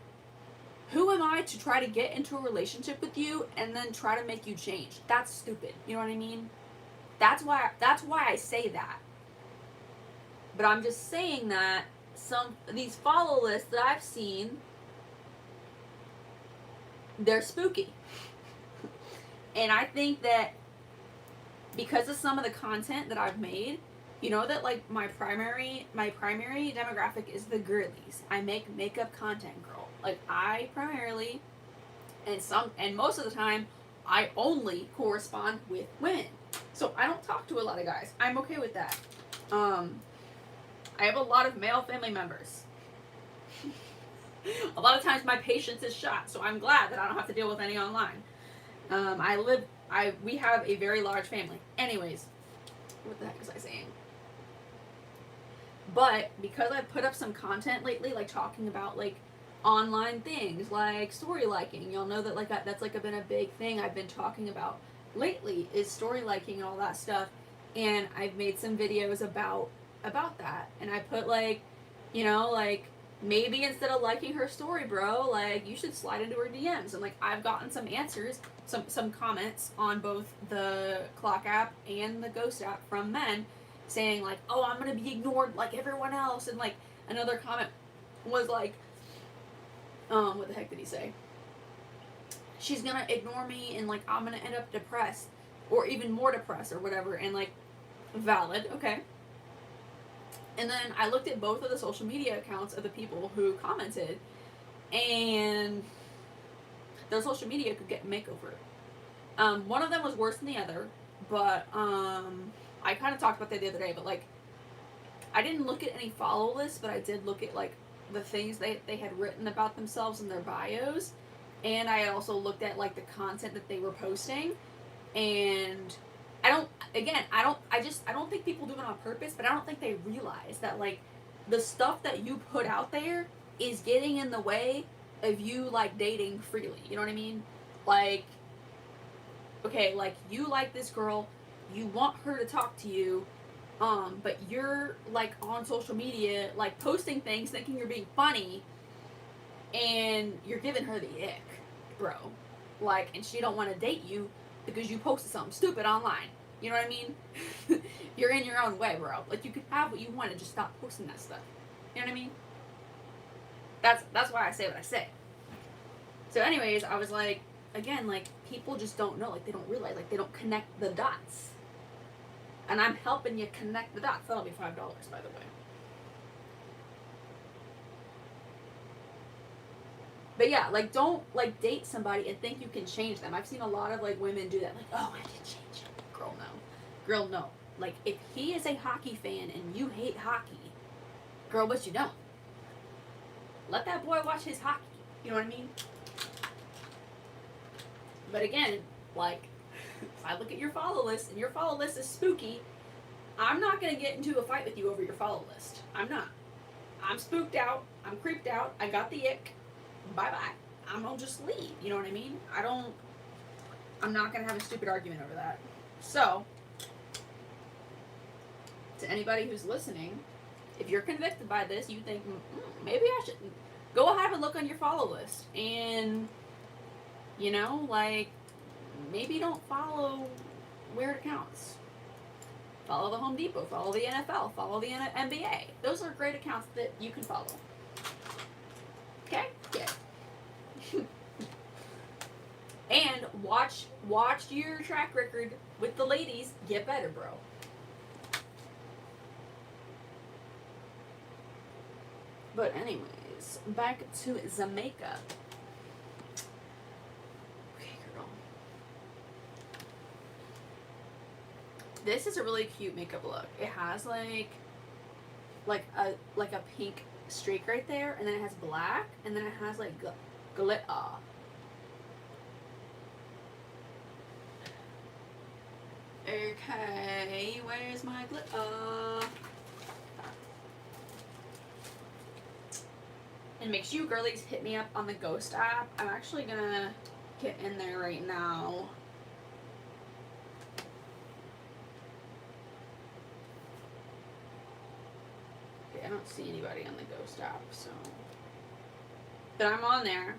who am I to try to get into a relationship with you and then try to make you change? That's stupid. You know what I mean? That's why I say that. But I'm just saying that these follow lists that I've seen, they're spooky. And I think that because of some of the content that I've made, you know that, like, my primary demographic is the girlies. I make makeup content, girl. Like, I primarily, and most of the time, I only correspond with women. So I don't talk to a lot of guys. I'm okay with that. I have a lot of male family members. A lot of times my patience is shot, so I'm glad that I don't have to deal with any online. We have a very large family. Anyways, what the heck was I saying? But because I've put up some content lately, like talking about, like, online things, like story liking, y'all know that, like, that's, like, been a big thing I've been talking about lately, is story liking and all that stuff. And I've made some videos about that. And I put, like, you know, like, maybe instead of liking her story, bro, like, you should slide into her DMs. And, like, I've gotten some answers, some comments on both the Clock app and the Ghost app from men saying, like, oh, I'm gonna be ignored like everyone else. And, like, another comment was like, what the heck did he say? She's gonna ignore me, and, like, I'm gonna end up depressed, or even more depressed, or whatever. And, like, valid, okay. And then I looked at both of the social media accounts of the people who commented, and their social media could get a makeover. One of them was worse than the other, but I kind of talked about that the other day, but, like, I didn't look at any follow lists, but I did look at, like, the things they had written about themselves in their bios, and I also looked at, like, the content that they were posting, and again, I don't think people do it on purpose, but I don't think they realize that, like, the stuff that you put out there is getting in the way of you, like, dating freely. You know what I mean? Like, okay, like, you like this girl, you want her to talk to you, but you're, like, on social media, like, posting things thinking you're being funny, and you're giving her the ick, bro. Like, and she don't want to date you because you posted something stupid online. You know what I mean? You're in your own way, bro. Like, you could have what you want and just stop posting that stuff. You know what I mean? That's why I say what I say. So anyways, I was like, again, like, people just don't know. Like, they don't realize. Like, they don't connect the dots. And I'm helping you connect the dots. That'll be $5, by the way. But yeah, like, don't, like, date somebody and think you can change them. I've seen a lot of, like, women do that. Like, oh, I can change him. Girl, no. Girl, no. Like, if he is a hockey fan and you hate hockey, girl, but you don't. Let that boy watch his hockey. You know what I mean? But again, like, if I look at your follow list and your follow list is spooky, I'm not going to get into a fight with you over your follow list. I'm not. I'm spooked out. I'm creeped out. I got the ick. Bye-bye. I'm going to just leave. You know what I mean? I'm not going to have a stupid argument over that. So, to anybody who's listening, if you're convicted by this, you think, maybe I should go have a look on your follow list. And, you know, like, maybe don't follow weird accounts. Follow the Home Depot, follow the NFL, follow the NBA. Those are great accounts that you can follow. Okay? Yeah. And watch your track record with the ladies get better, bro. But anyways, back to the makeup. Okay, girl. This is a really cute makeup look. It has like a pink streak right there, and then it has black, and then it has like glitter. Okay, where's my glitter? And make sure you girlies hit me up on the Ghost app. I'm actually gonna get in there right now. Okay, I don't see anybody on the Ghost app, so. But I'm on there.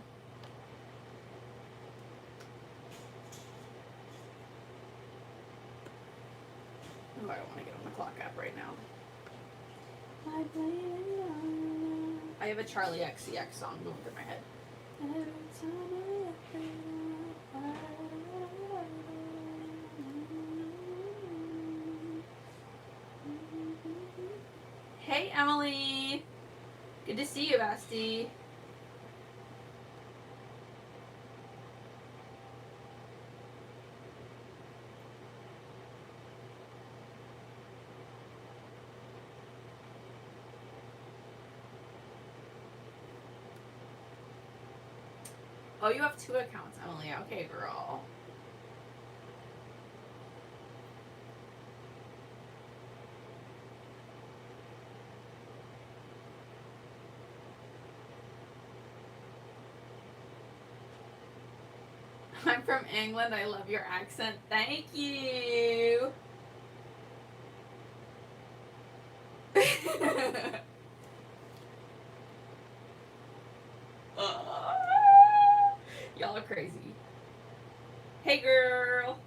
Oh, I don't want to get on the clock app right now. I have a Charlie XCX song going through my head. Hey, Emily. Good to see you, bestie. Oh, you have 2 accounts, Emily. Okay, girl. I'm from England. I love your accent. Thank you. Y'all are crazy. Hey, girl.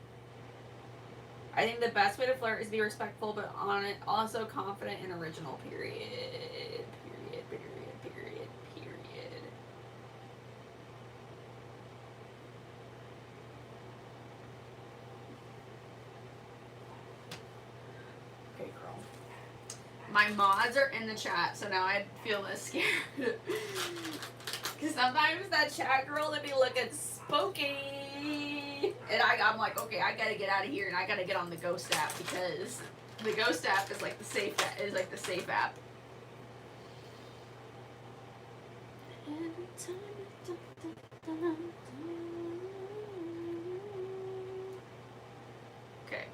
I think the best way to flirt is be respectful, but on it, also confident and original. Period. Okay, girl. My mods are in the chat, so now I feel less scared. Because sometimes that chat girl would be looking spooky. And I'm like, okay, I gotta get out of here and I gotta get on the Ghost app because the Ghost app is like the safe app. Okay.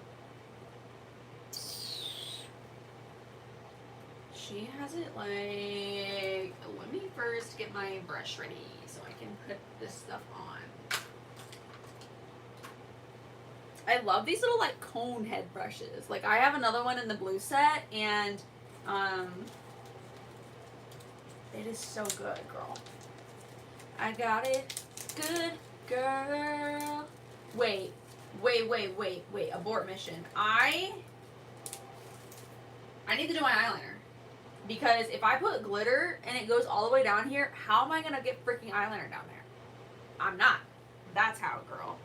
She has it like, let me first get my brush ready so I can put this stuff on. I love these little like cone head brushes. Like I have another one in the blue set and it is so good, girl. I got it. Good girl. Wait. Abort mission. I need to do my eyeliner. Because if I put glitter and it goes all the way down here, how am I going to get freaking eyeliner down there? I'm not. That's how, girl.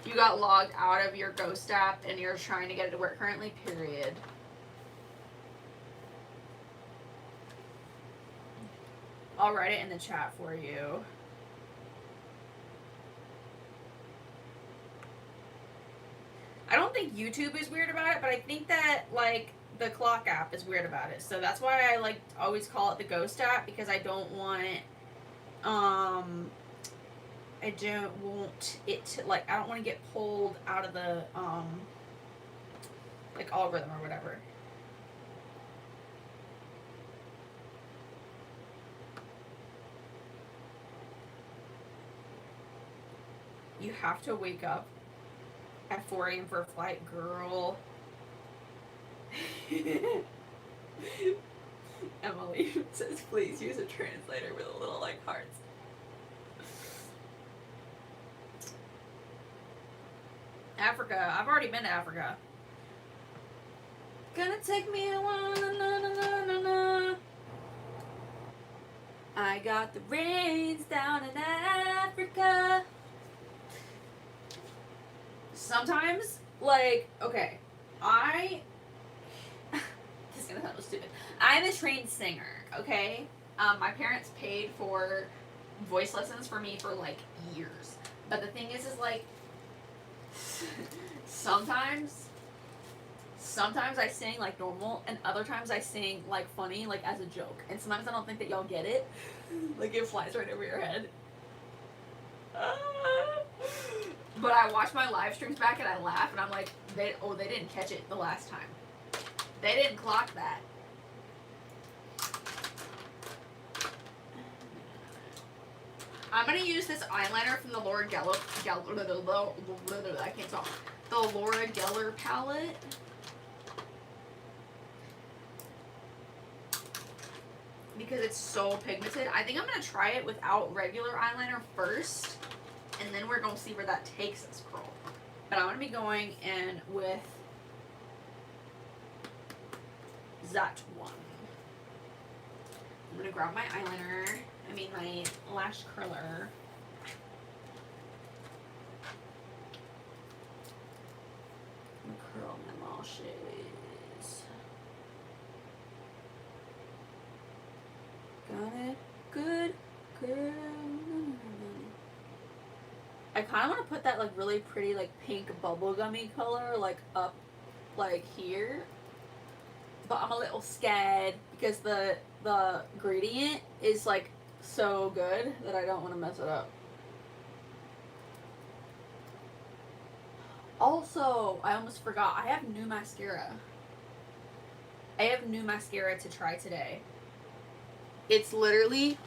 You got logged out of your Ghost app and you're trying to get it to work currently, period. I'll write it in the chat for you. I don't think YouTube is weird about it, but I think that, like, the clock app is weird about it. So that's why I, like, always call it the Ghost app, because I don't want, I don't want it to, like, I don't want to get pulled out of the, like, algorithm or whatever. You have to wake up at 4 a.m. for a flight, girl. Emily says, please use a translator with a little, like, hearts. Africa. I've already been to Africa. Gonna take me a while. Na. I got the rains down in Africa. Sometimes, like, okay, this is gonna sound so stupid. I'm a trained singer, okay? My parents paid for voice lessons for me for, like, years. But the thing is like, sometimes I sing, like, normal, and other times I sing, like, funny, like, as a joke. And sometimes I don't think that y'all get it. Like, it flies right over your head. But I watch my live streams back and I laugh and I'm like, they didn't catch it the last time. They didn't clock that. I'm gonna use this eyeliner from the Laura Geller I can't talk. The Laura Geller palette. Because it's so pigmented. I think I'm gonna try it without regular eyeliner first. And then we're going to see where that takes us, girl. But I'm going to be going in with that one. I'm going to grab my eyeliner. My lash curler. Curl my lashes. Got it. Good girl. I kind of want to put that, like, really pretty, like, pink bubblegummy color, like, up, like, here. But I'm a little scared because the gradient is, like, so good that I don't want to mess it up. Also, I almost forgot, I have new mascara. I have new mascara to try today. It's literally,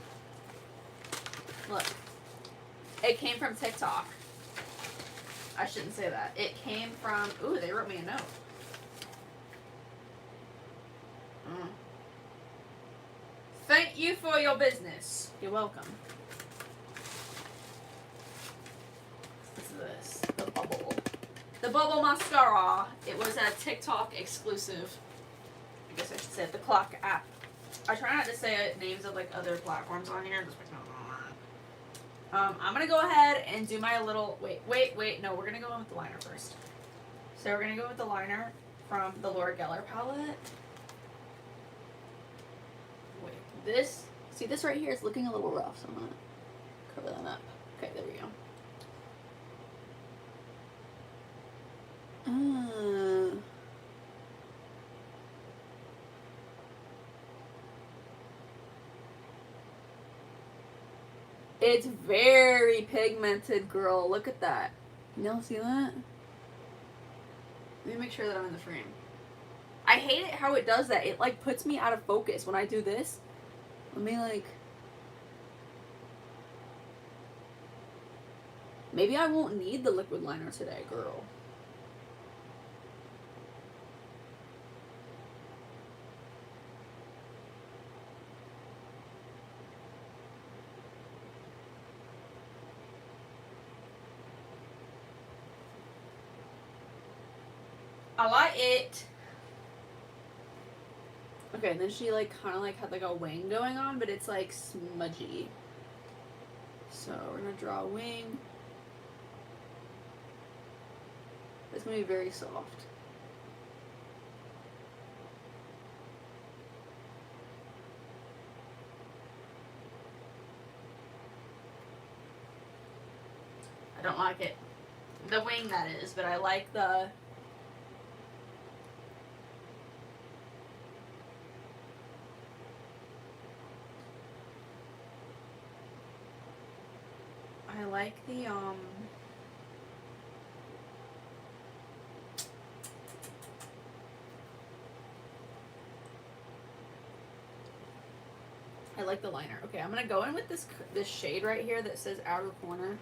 look. It came from TikTok. I shouldn't say that. It came from, ooh, they wrote me a note. Thank you for your business. You're welcome. What's this? The Bubble. The Bubble Mascara. It was a TikTok exclusive. I guess I should say the Clock app. I try not to say names of, like, other platforms on here. Just because I'm going to go ahead and do my little, wait, no, we're going to go in with the liner first. So we're going to go with the liner from the Laura Geller palette. Wait, this right here is looking a little rough, so I'm going to cover that up. Okay, there we go. It's very pigmented, girl. Look at that. Can y'all see that? Let me make sure that I'm in the frame. I hate it how it does that. It like puts me out of focus when I do this. Let me like... Maybe I won't need the liquid liner today, girl. I like it. Okay, and then she like kind of like had like a wing going on, but it's like smudgy. So we're gonna draw a wing. It's gonna be very soft. I don't like it. The wing, that is, but I like the... I like the, I like the liner. Okay, I'm gonna go in with this shade right here that says outer corner.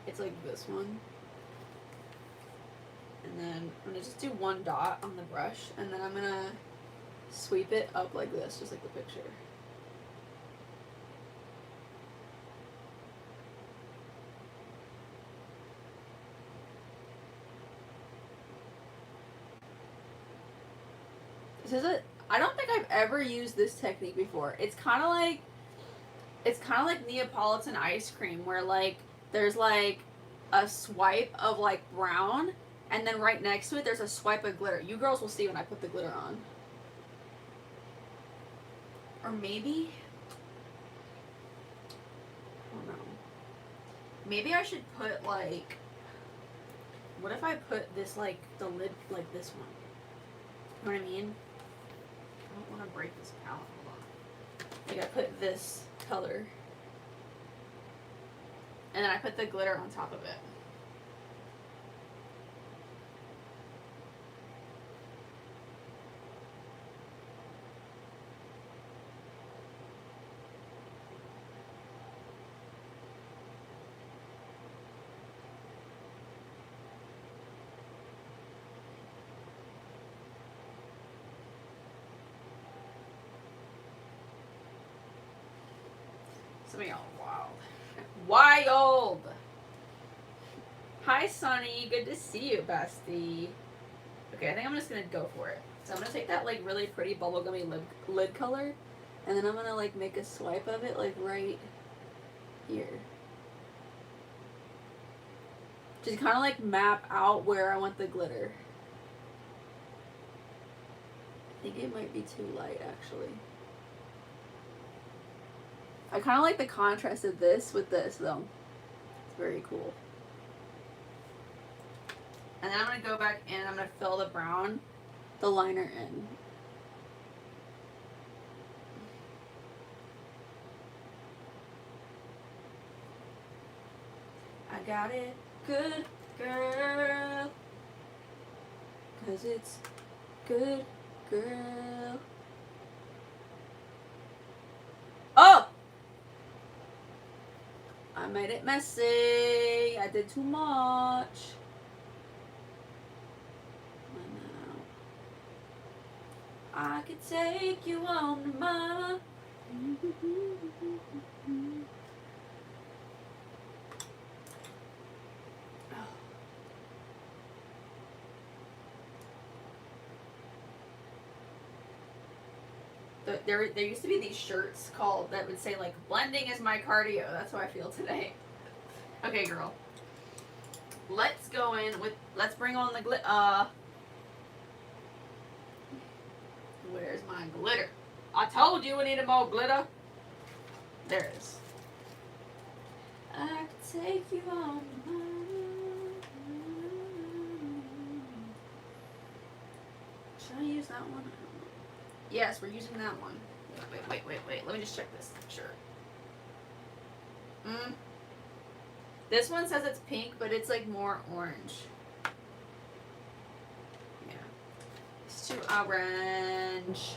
It's like this one. And then I'm gonna just do one dot on the brush, and then I'm gonna sweep it up like this, just like the picture. This is I don't think I've ever used this technique before. It's kind of like Neapolitan ice cream, where like there's like a swipe of like brown, and then right next to it there's a swipe of glitter. You girls will see when I put the glitter on. Or maybe, I don't know. Maybe I should put like, what if I put this like the lid like this one? You know what I mean? I don't want to break this palette. Hold on. Like I put this color, and then I put the glitter on top of it. Some of y'all wild. Wild! Hi, Sunny. Good to see you, bestie. Okay, I think I'm just gonna go for it. So I'm gonna take that like really pretty bubblegummy lid color, and then I'm gonna like make a swipe of it like right here. Just kind of like map out where I want the glitter. I think it might be too light, actually. I kind of like the contrast of this with this, though. It's very cool. And then I'm going to go back in and I'm going to fill the brown, the liner in. I got it good, girl. 'Cause it's good, girl. Oh! I made it messy. I did too much. I could take you on to mama. There used to be these shirts called that would say like blending is my cardio. That's how I feel today. Okay, girl. Let's go in with. Let's bring on the glitter. Where's my glitter? I told you we needed more glitter. There it is. I could take you on. Should I use that one? Yes, we're using that one. Wait. Let me just check this. Sure. This one says it's pink, but it's like more orange. to orange.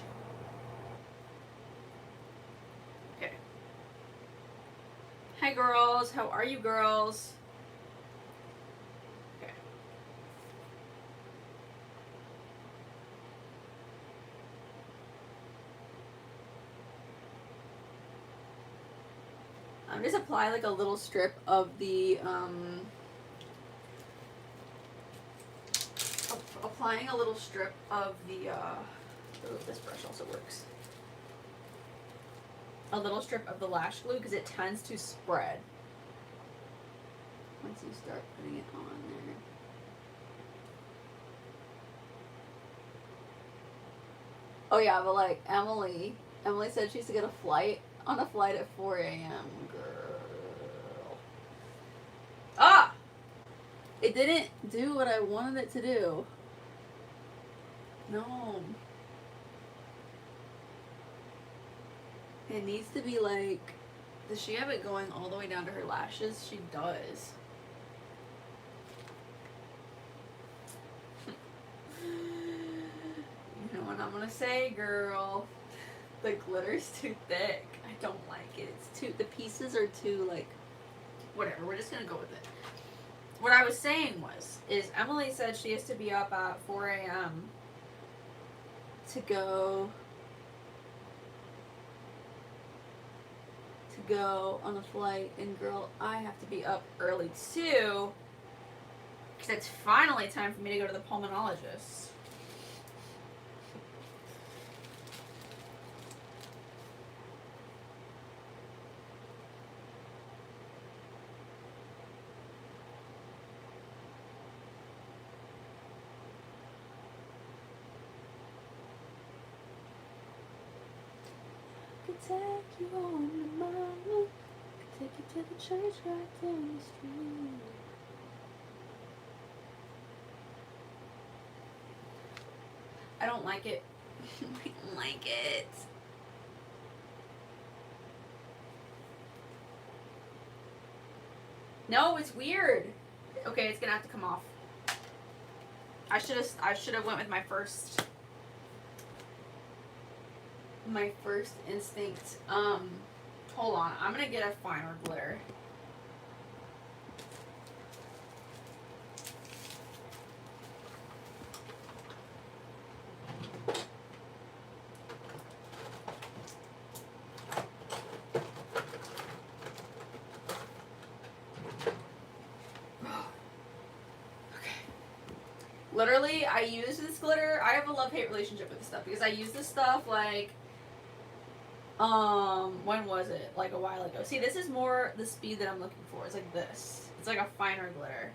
Okay. Hi girls, how are you girls? Okay. I'm just apply like a little strip of the applying a little strip of the oh, this brush also works. A little strip of the lash glue because it tends to spread once you start putting it on there. Oh yeah, but like Emily said she used to get on a flight at 4 a.m. Girl. Ah! It didn't do what I wanted it to do. No. It needs to be like, does she have it going all the way down to her lashes? She does. You know what I'm gonna say, girl? The glitter's too thick. I don't like it. It's too, the pieces are too like, whatever, we're just gonna go with it. What I was saying is Emily said she has to be up at 4 a.m. to go on a flight, and girl, I have to be up early too, because it's finally time for me to go to the pulmonologist. Take you on the mountain, take you to the church right down the street. I don't like it. I don't like it. No, it's weird. Okay, it's gonna have to come off. I should have went with my first instinct. Hold on. I'm gonna get a finer glitter. Literally, I use this glitter. I have a love-hate relationship with this stuff because I use this stuff like, when was it? Like a while ago. See, this is more the speed that I'm looking for. It's like this. It's like a finer glitter.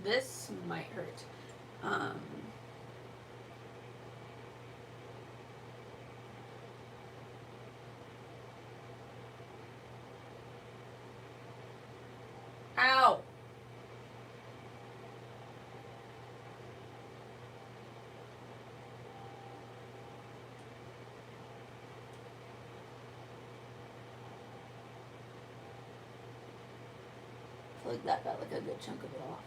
This might hurt. Ow! I feel like that got like a good chunk of it off.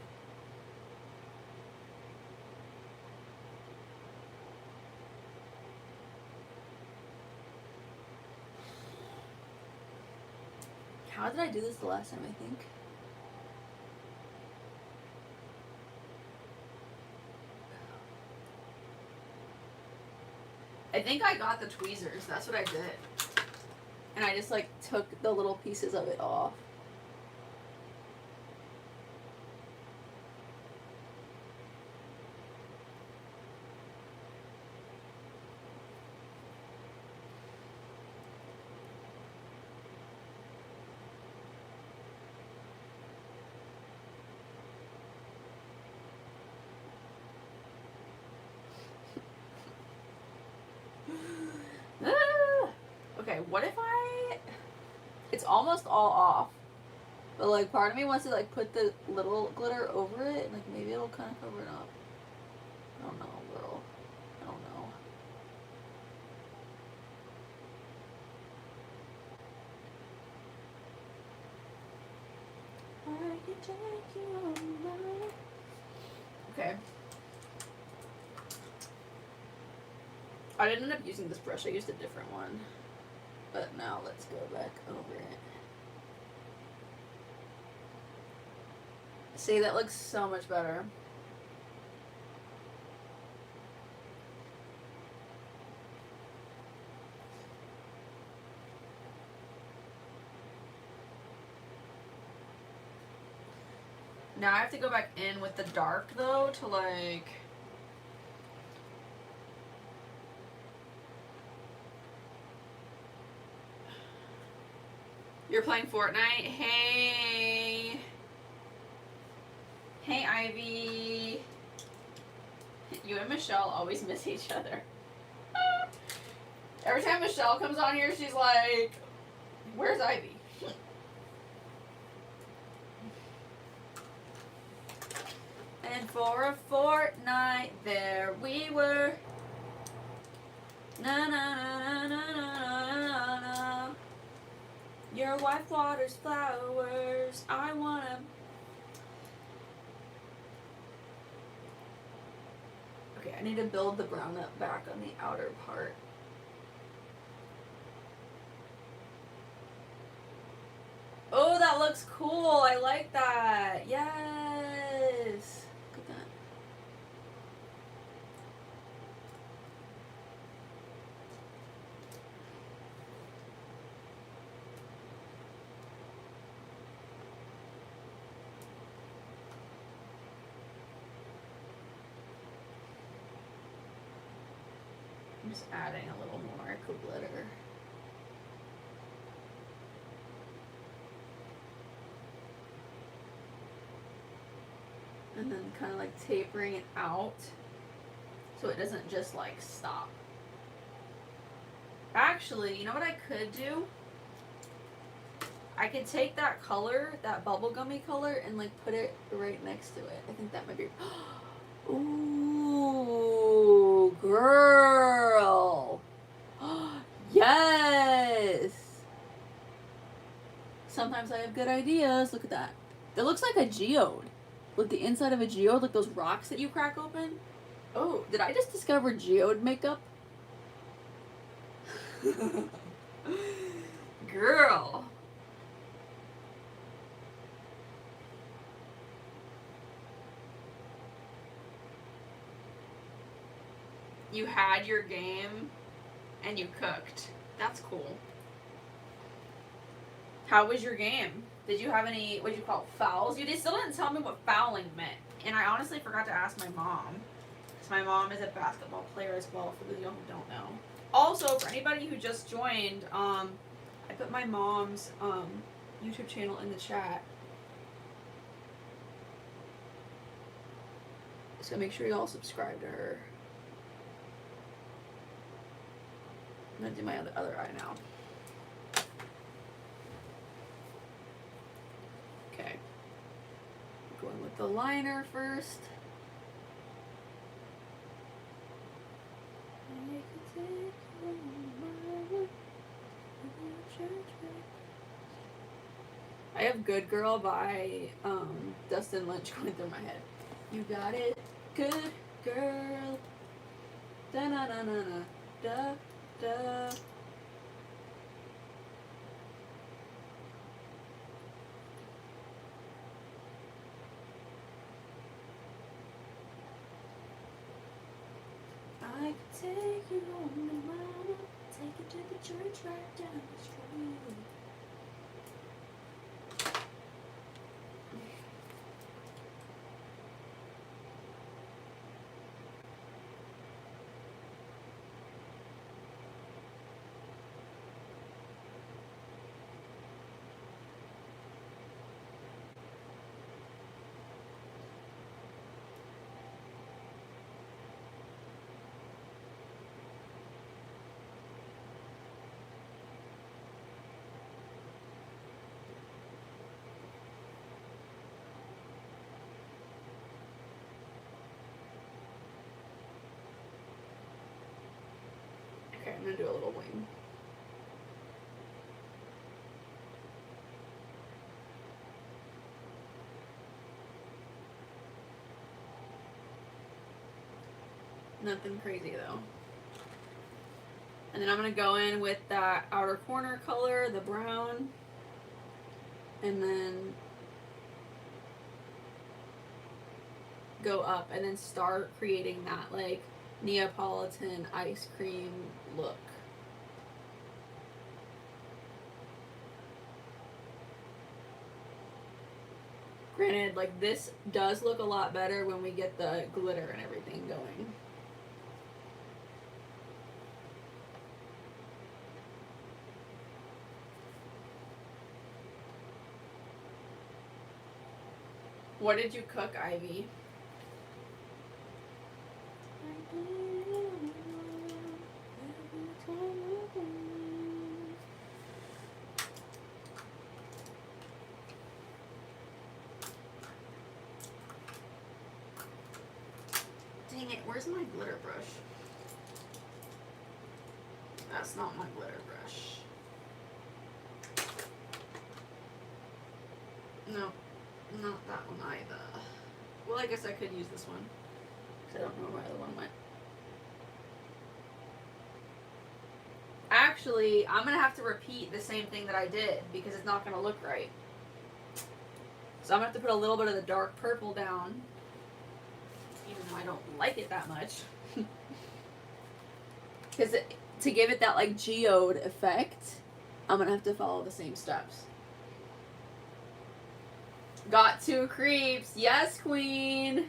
How did I do this the last time, I think? I think I got the tweezers. That's what I did. And I just like took the little pieces of it off. Okay, what if it's almost all off, but like part of me wants to like put the little glitter over it, like maybe it'll kind of cover it up. I don't know, girl. I don't know. Okay. I didn't end up using this brush. I used a different one. But now let's go back over it. See, that looks so much better. Now I have to go back in with the dark though to like... You're playing Fortnite? Hey! Hey, Ivy! You and Michelle always miss each other. Every time Michelle comes on here, she's like, where's Ivy? And for a fortnight, there we were. Na na na na na na na. Your wife waters flowers. I wanna. Okay, I need to build the brown up back on the outer part. Oh, that looks cool. I like that. Yes. Look at that. I'm just adding a little more glitter. And then kind of like tapering it out so it doesn't just like stop. Actually, you know what I could do? I could take that color, that bubblegummy color, and like put it right next to it. I think that might be... Ooh, girl. Yes. Sometimes I have good ideas. Look at that. That looks like a geode. Like the inside of a geode, like those rocks that you crack open. Oh, did I just discover geode makeup? Girl. You had your game and you cooked. That's cool. How was your game? Did you have any, what do you call it, fouls? You still didn't tell me what fouling meant. And I honestly forgot to ask my mom. Because my mom is a basketball player as well, for those of you who don't know. Also, for anybody who just joined, I put my mom's YouTube channel in the chat. So make sure you all subscribe to her. I'm going to do my other eye now. Okay. Going with the liner first. I have Good Girl by Dustin Lynch going through my head. You got it, good girl. Da na na na na da da. I could take you home to mama, take you to the church right down the street. Okay, I'm gonna do a little wing. Nothing crazy though. And then I'm going to go in with that outer corner color, the brown. And then go up and then start creating that like Neapolitan ice cream look. Granted, like this does look a lot better when we get the glitter and everything going. What did you cook, Ivy? Dang it, where's my glitter brush? That's not my glitter brush. No, not that one either. Well, I guess I could use this one. Because I don't know where the other one went. Actually, I'm going to have to repeat the same thing that I did because it's not going to look right. So I'm going to have to put a little bit of the dark purple down. Even though I don't like it that much. Because to give it that like geode effect, I'm going to have to follow the same steps. Got 2 creeps. Yes, queen.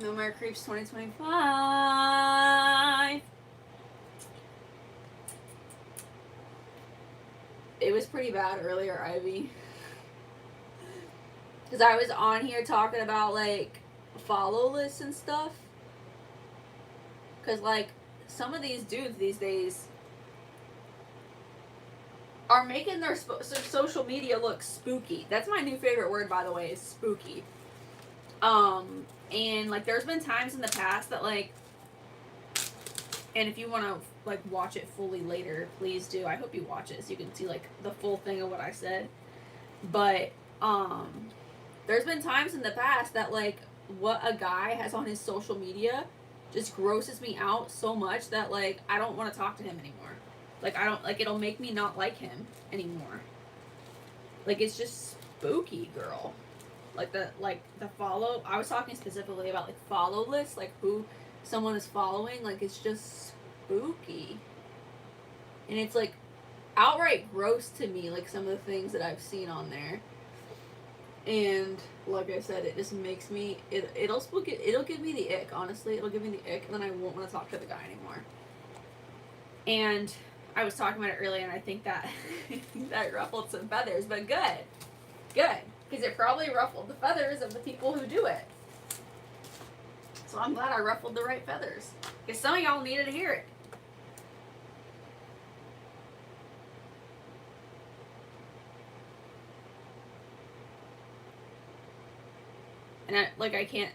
No more creeps 2025. It was pretty bad earlier, Ivy. Because I was on here talking about, like, follow lists and stuff. Because, like, some of these dudes these days are making their social media look spooky. That's my new favorite word, by the way, is spooky. And, like, there's been times in the past that, like, and if you want to, like, watch it fully later, please do. I hope you watch it so you can see, like, the full thing of what I said. But, there's been times in the past that, like, what a guy has on his social media just grosses me out so much that, like, I don't want to talk to him anymore. Like, I don't, like, it'll make me not like him anymore. Like, it's just spooky, girl. Like, the follow, I was talking specifically about, like, follow lists, like, who someone is following, like, it's just spooky. And it's, like, outright gross to me, like, some of the things that I've seen on there. And, like I said, it just makes me, it'll give me the ick, honestly. It'll give me the ick, and then I won't want to talk to the guy anymore. And I was talking about it earlier, and I think that that ruffled some feathers, but good. Because it probably ruffled the feathers of the people who do it. So I'm glad I ruffled the right feathers. Because some of y'all needed to hear it. And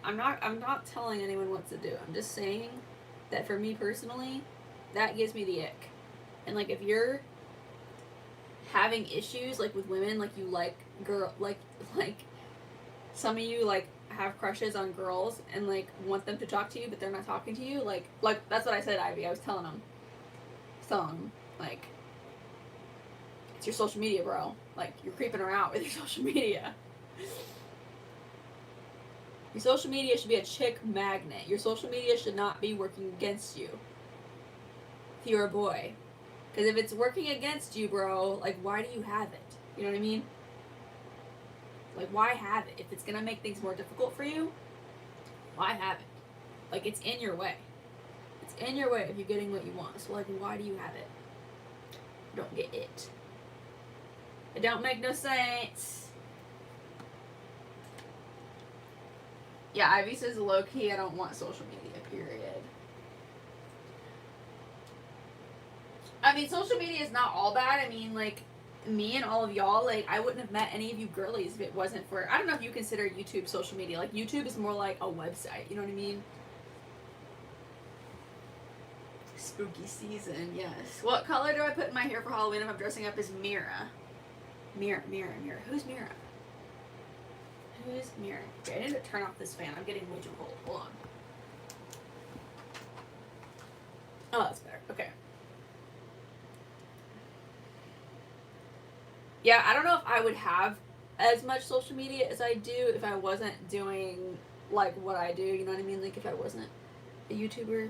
I'm not telling anyone what to do. I'm just saying that for me personally, that gives me the ick. And, like, if you're having issues, like, with women, like, you like girl, like some of you, like, have crushes on girls and, like, want them to talk to you, but they're not talking to you, like, that's what I said, Ivy. I was telling them, like, it's your social media, bro. Like, you're creeping her out with your social media. Your social media should be a chick magnet. Your social media should not be working against you. If you're a boy. Because if it's working against you, bro, like, why do you have it? You know what I mean? Like, why have it? If it's going to make things more difficult for you, why have it? Like, it's in your way. It's in your way of you getting what you want. So, like, why do you have it? I don't get it. It don't make no sense. Yeah, Ivy says low-key, I don't want social media, period. I mean, social media is not all bad. I mean, like, me and all of y'all, like, I wouldn't have met any of you girlies if it wasn't for, I don't know if you consider YouTube social media. Like, YouTube is more like a website, you know what I mean? Spooky season, yes. What color do I put in my hair for Halloween if I'm dressing up as Mira? Mira. Who's Mira? Use mirror. Okay, I need to turn off this fan. I'm getting way too cold. Hold on. Oh, that's better. Okay. Yeah, I don't know if I would have as much social media as I do if I wasn't doing like what I do, you know what I mean? Like if I wasn't a YouTuber.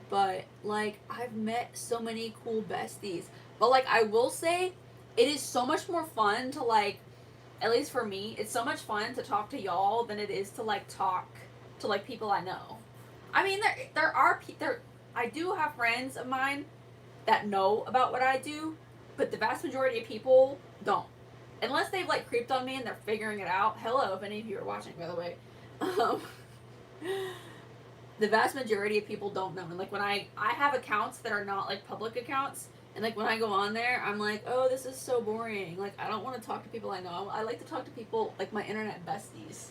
But like I've met so many cool besties. But like I will say it is so much more fun to like, at least for me, it's so much fun to talk to y'all than it is to like talk to like people I know. I mean there I do have friends of mine that know about what I do, but the vast majority of people don't. Unless they've like creeped on me and they're figuring it out. Hello, if any of you are watching, by the way. Um, the vast majority of people don't know. And like when I have accounts that are not like public accounts, and like when I go on there, I'm like, oh, this is so boring. Like I don't want to talk to people I know. I like to talk to people like my internet besties.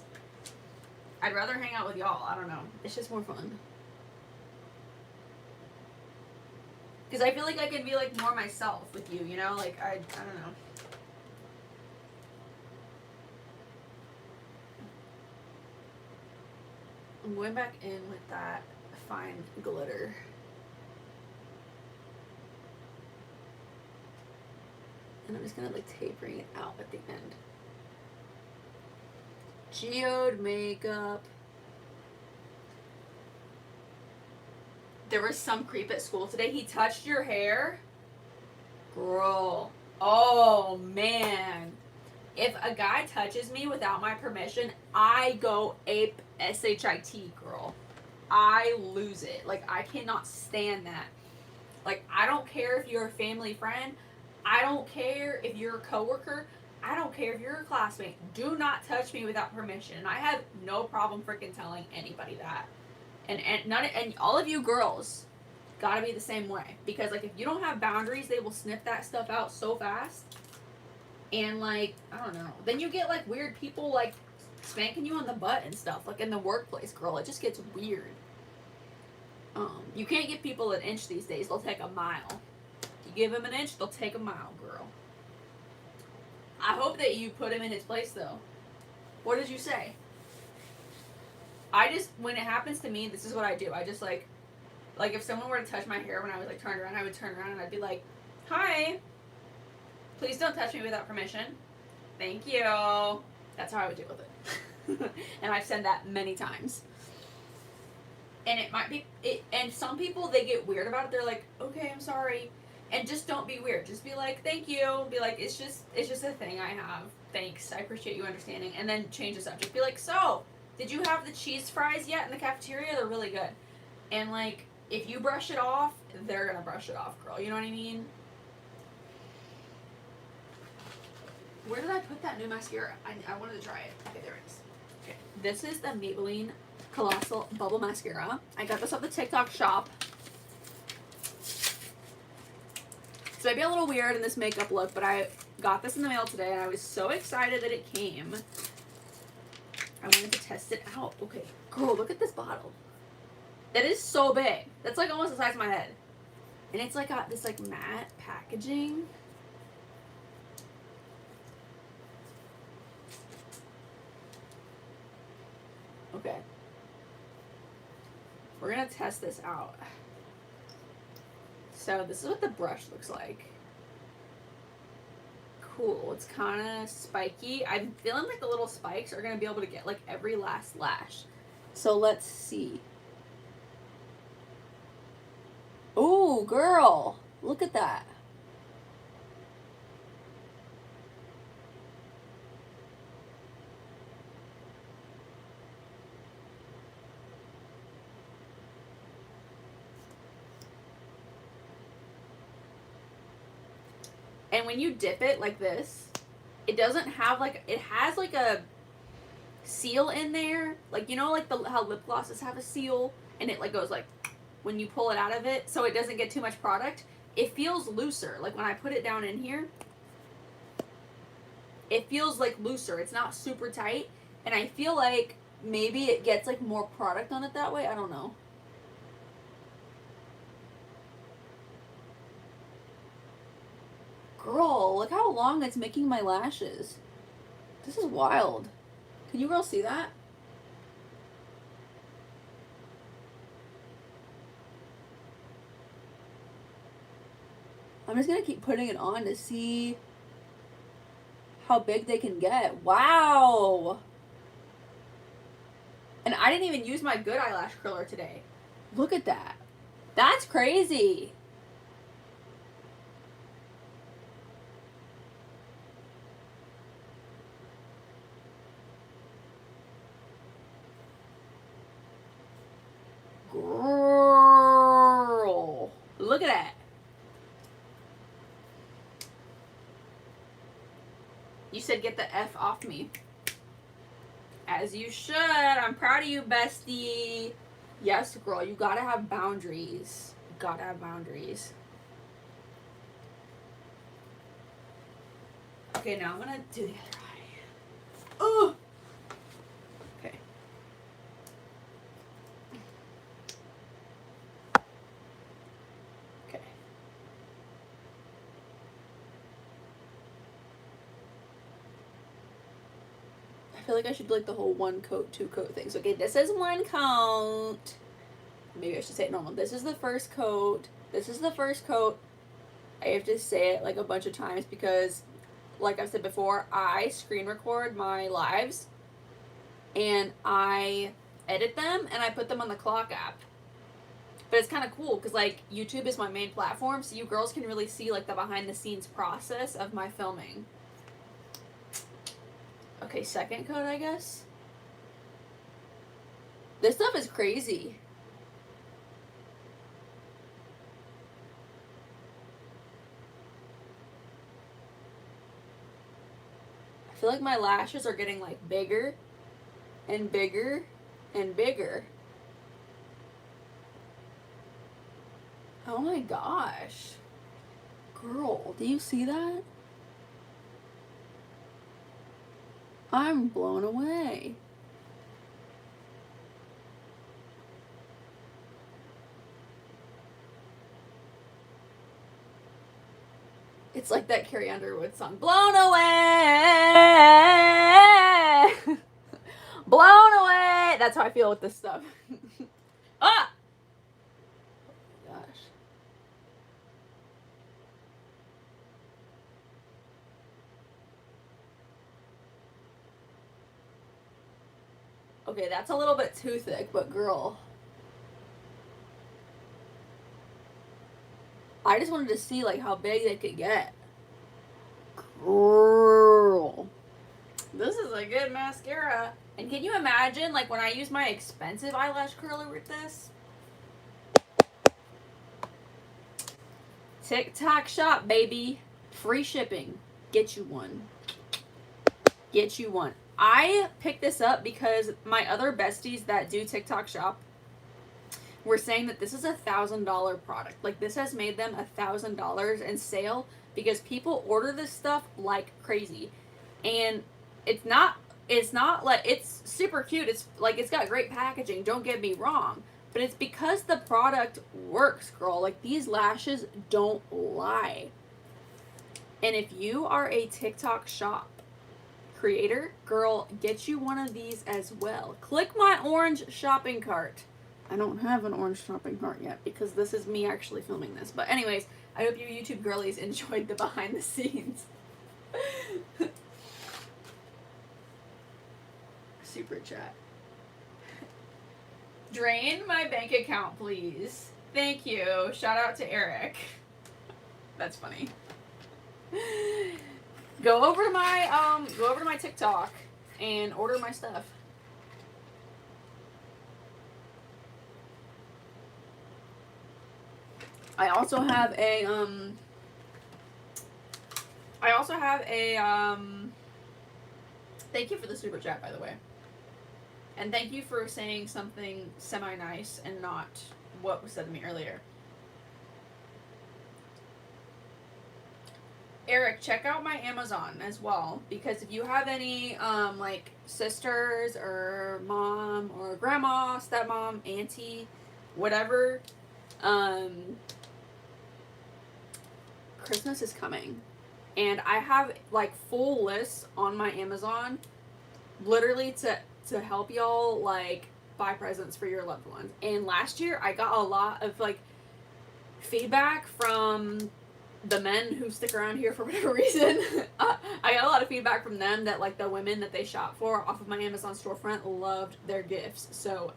I'd rather hang out with y'all. I don't know. It's just more fun. Because I feel like I can be like more myself with you, you know? Like I don't know. I'm going back in with that fine glitter. And I'm just gonna like tapering it out at the end. Geode makeup. There was some creep at school today. He touched your hair. Girl. Oh man. If a guy touches me without my permission, I go ape SHIT, girl. I lose it. Like, I cannot stand that. Like, I don't care if you're a family friend. I don't care if you're a coworker. I don't care if you're a classmate. Do not touch me without permission. And I have no problem freaking telling anybody that. And all of you girls gotta be the same way. Because, like, if you don't have boundaries, they will sniff that stuff out so fast. And, like, I don't know. Then you get, like, weird people, like, spanking you on the butt and stuff. Like, in the workplace, girl. It just gets weird. You can't give people an inch these days. They'll take a mile. You give them an inch, they'll take a mile, girl. I hope that you put him in his place, though. What did you say? When it happens to me, this is what I do. I just, like, if someone were to touch my hair when I was, like, turned around, I would turn around and I'd be like, hi. Please don't touch me without permission. Thank you. That's how I would deal with it. And I've said that many times. And it might be, and some people, they get weird about it. They're like, okay, I'm sorry. And just don't be weird. Just be like, thank you. Be like, it's just a thing I have. Thanks. I appreciate you understanding. And then change the subject. Be like, so, did you have the cheese fries yet in the cafeteria? They're really good. And, like, if you brush it off, they're going to brush it off, girl. You know what I mean? Where did I put that new mascara? I wanted to try it. Okay, there it is. Okay. This is the Maybelline Colossal Bubble Mascara. I got this off the TikTok shop. So maybe a little weird in this makeup look, but I got this in the mail today and I was so excited that it came. I wanted to test it out. Okay, girl, look at this bottle. That is so big. That's like almost the size of my head. And it's like got this like matte packaging. Okay. We're gonna test this out. So this is what the brush looks like. Cool. It's kind of spiky. I'm feeling like the little spikes are gonna be able to get like every last lash. So let's see. Oh, girl. Look at that. And when you dip it like this, it doesn't have like, it has like a seal in there. Like, you know, like how lip glosses have a seal and it like goes like, when you pull it out of it, so it doesn't get too much product. It feels looser. Like when I put it down in here, it feels like looser. It's not super tight. And I feel like maybe it gets like more product on it that way. I don't know. Girl, look how long it's making my lashes. This is wild. Can you girls see that? I'm just gonna keep putting it on to see how big they can get. Wow! And I didn't even use my good eyelash curler today. Look at that. That's crazy. Girl. Look at that. You said get the F off me. As you should. I'm proud of you, bestie. Yes, girl, you gotta have boundaries. You gotta have boundaries. Okay, now I'm gonna do the other eye. Oh! Okay. Okay. I feel like I should do like the whole 1 coat, 2 coat thing. So, okay, this is 1 coat. Maybe I should say it normal. This is the first coat. This is the first coat. I have to say it like a bunch of times because, like I've said before, I screen record my lives and I edit them and I put them on the Clock app. But it's kind of cool because, like, YouTube is my main platform, so you girls can really see, like, the behind-the-scenes process of my filming. Okay, second coat, I guess. This stuff is crazy. I feel like my lashes are getting, like, bigger and bigger and bigger. Oh my gosh. Girl, do you see that? I'm blown away. It's like that Carrie Underwood song, Blown Away! Blown away! That's how I feel with this stuff. Ah! Oh my gosh. Okay, that's a little bit too thick, but girl. I just wanted to see, like, how big they could get. Girl. This is a good mascara. And can you imagine, like, when I use my expensive eyelash curler with this? TikTok shop, baby. Free shipping. Get you one. Get you one. I picked this up because my other besties that do TikTok shop were saying that this is $1,000 product. Like, this has made them $1,000 in sale because people order this stuff like crazy. And it's not like, it's super cute. It's like, it's got great packaging, don't get me wrong. But it's because the product works, girl. Like, these lashes don't lie. And if you are a TikTok shop creator, girl, get you one of these as well. Click my orange shopping cart. I don't have an orange shopping cart yet because this is me actually filming this. But anyways, I hope you YouTube girlies enjoyed the behind the scenes. Super chat. Drain my bank account, please. Thank you. Shout out to Eric. That's funny. Go over to my TikTok and order my stuff. I also have a thank you for the super chat, by the way. And thank you for saying something semi-nice and not what was said to me earlier. Eric, check out my Amazon as well, because if you have any like sisters or mom or grandma, stepmom, auntie, whatever, Christmas is coming, And I have like full lists on my Amazon, literally to help y'all like buy presents for your loved ones. And last year I got a lot of like feedback from the men who stick around here for whatever reason. I got a lot of feedback from them that like the women that they shop for off of my Amazon storefront loved their gifts. So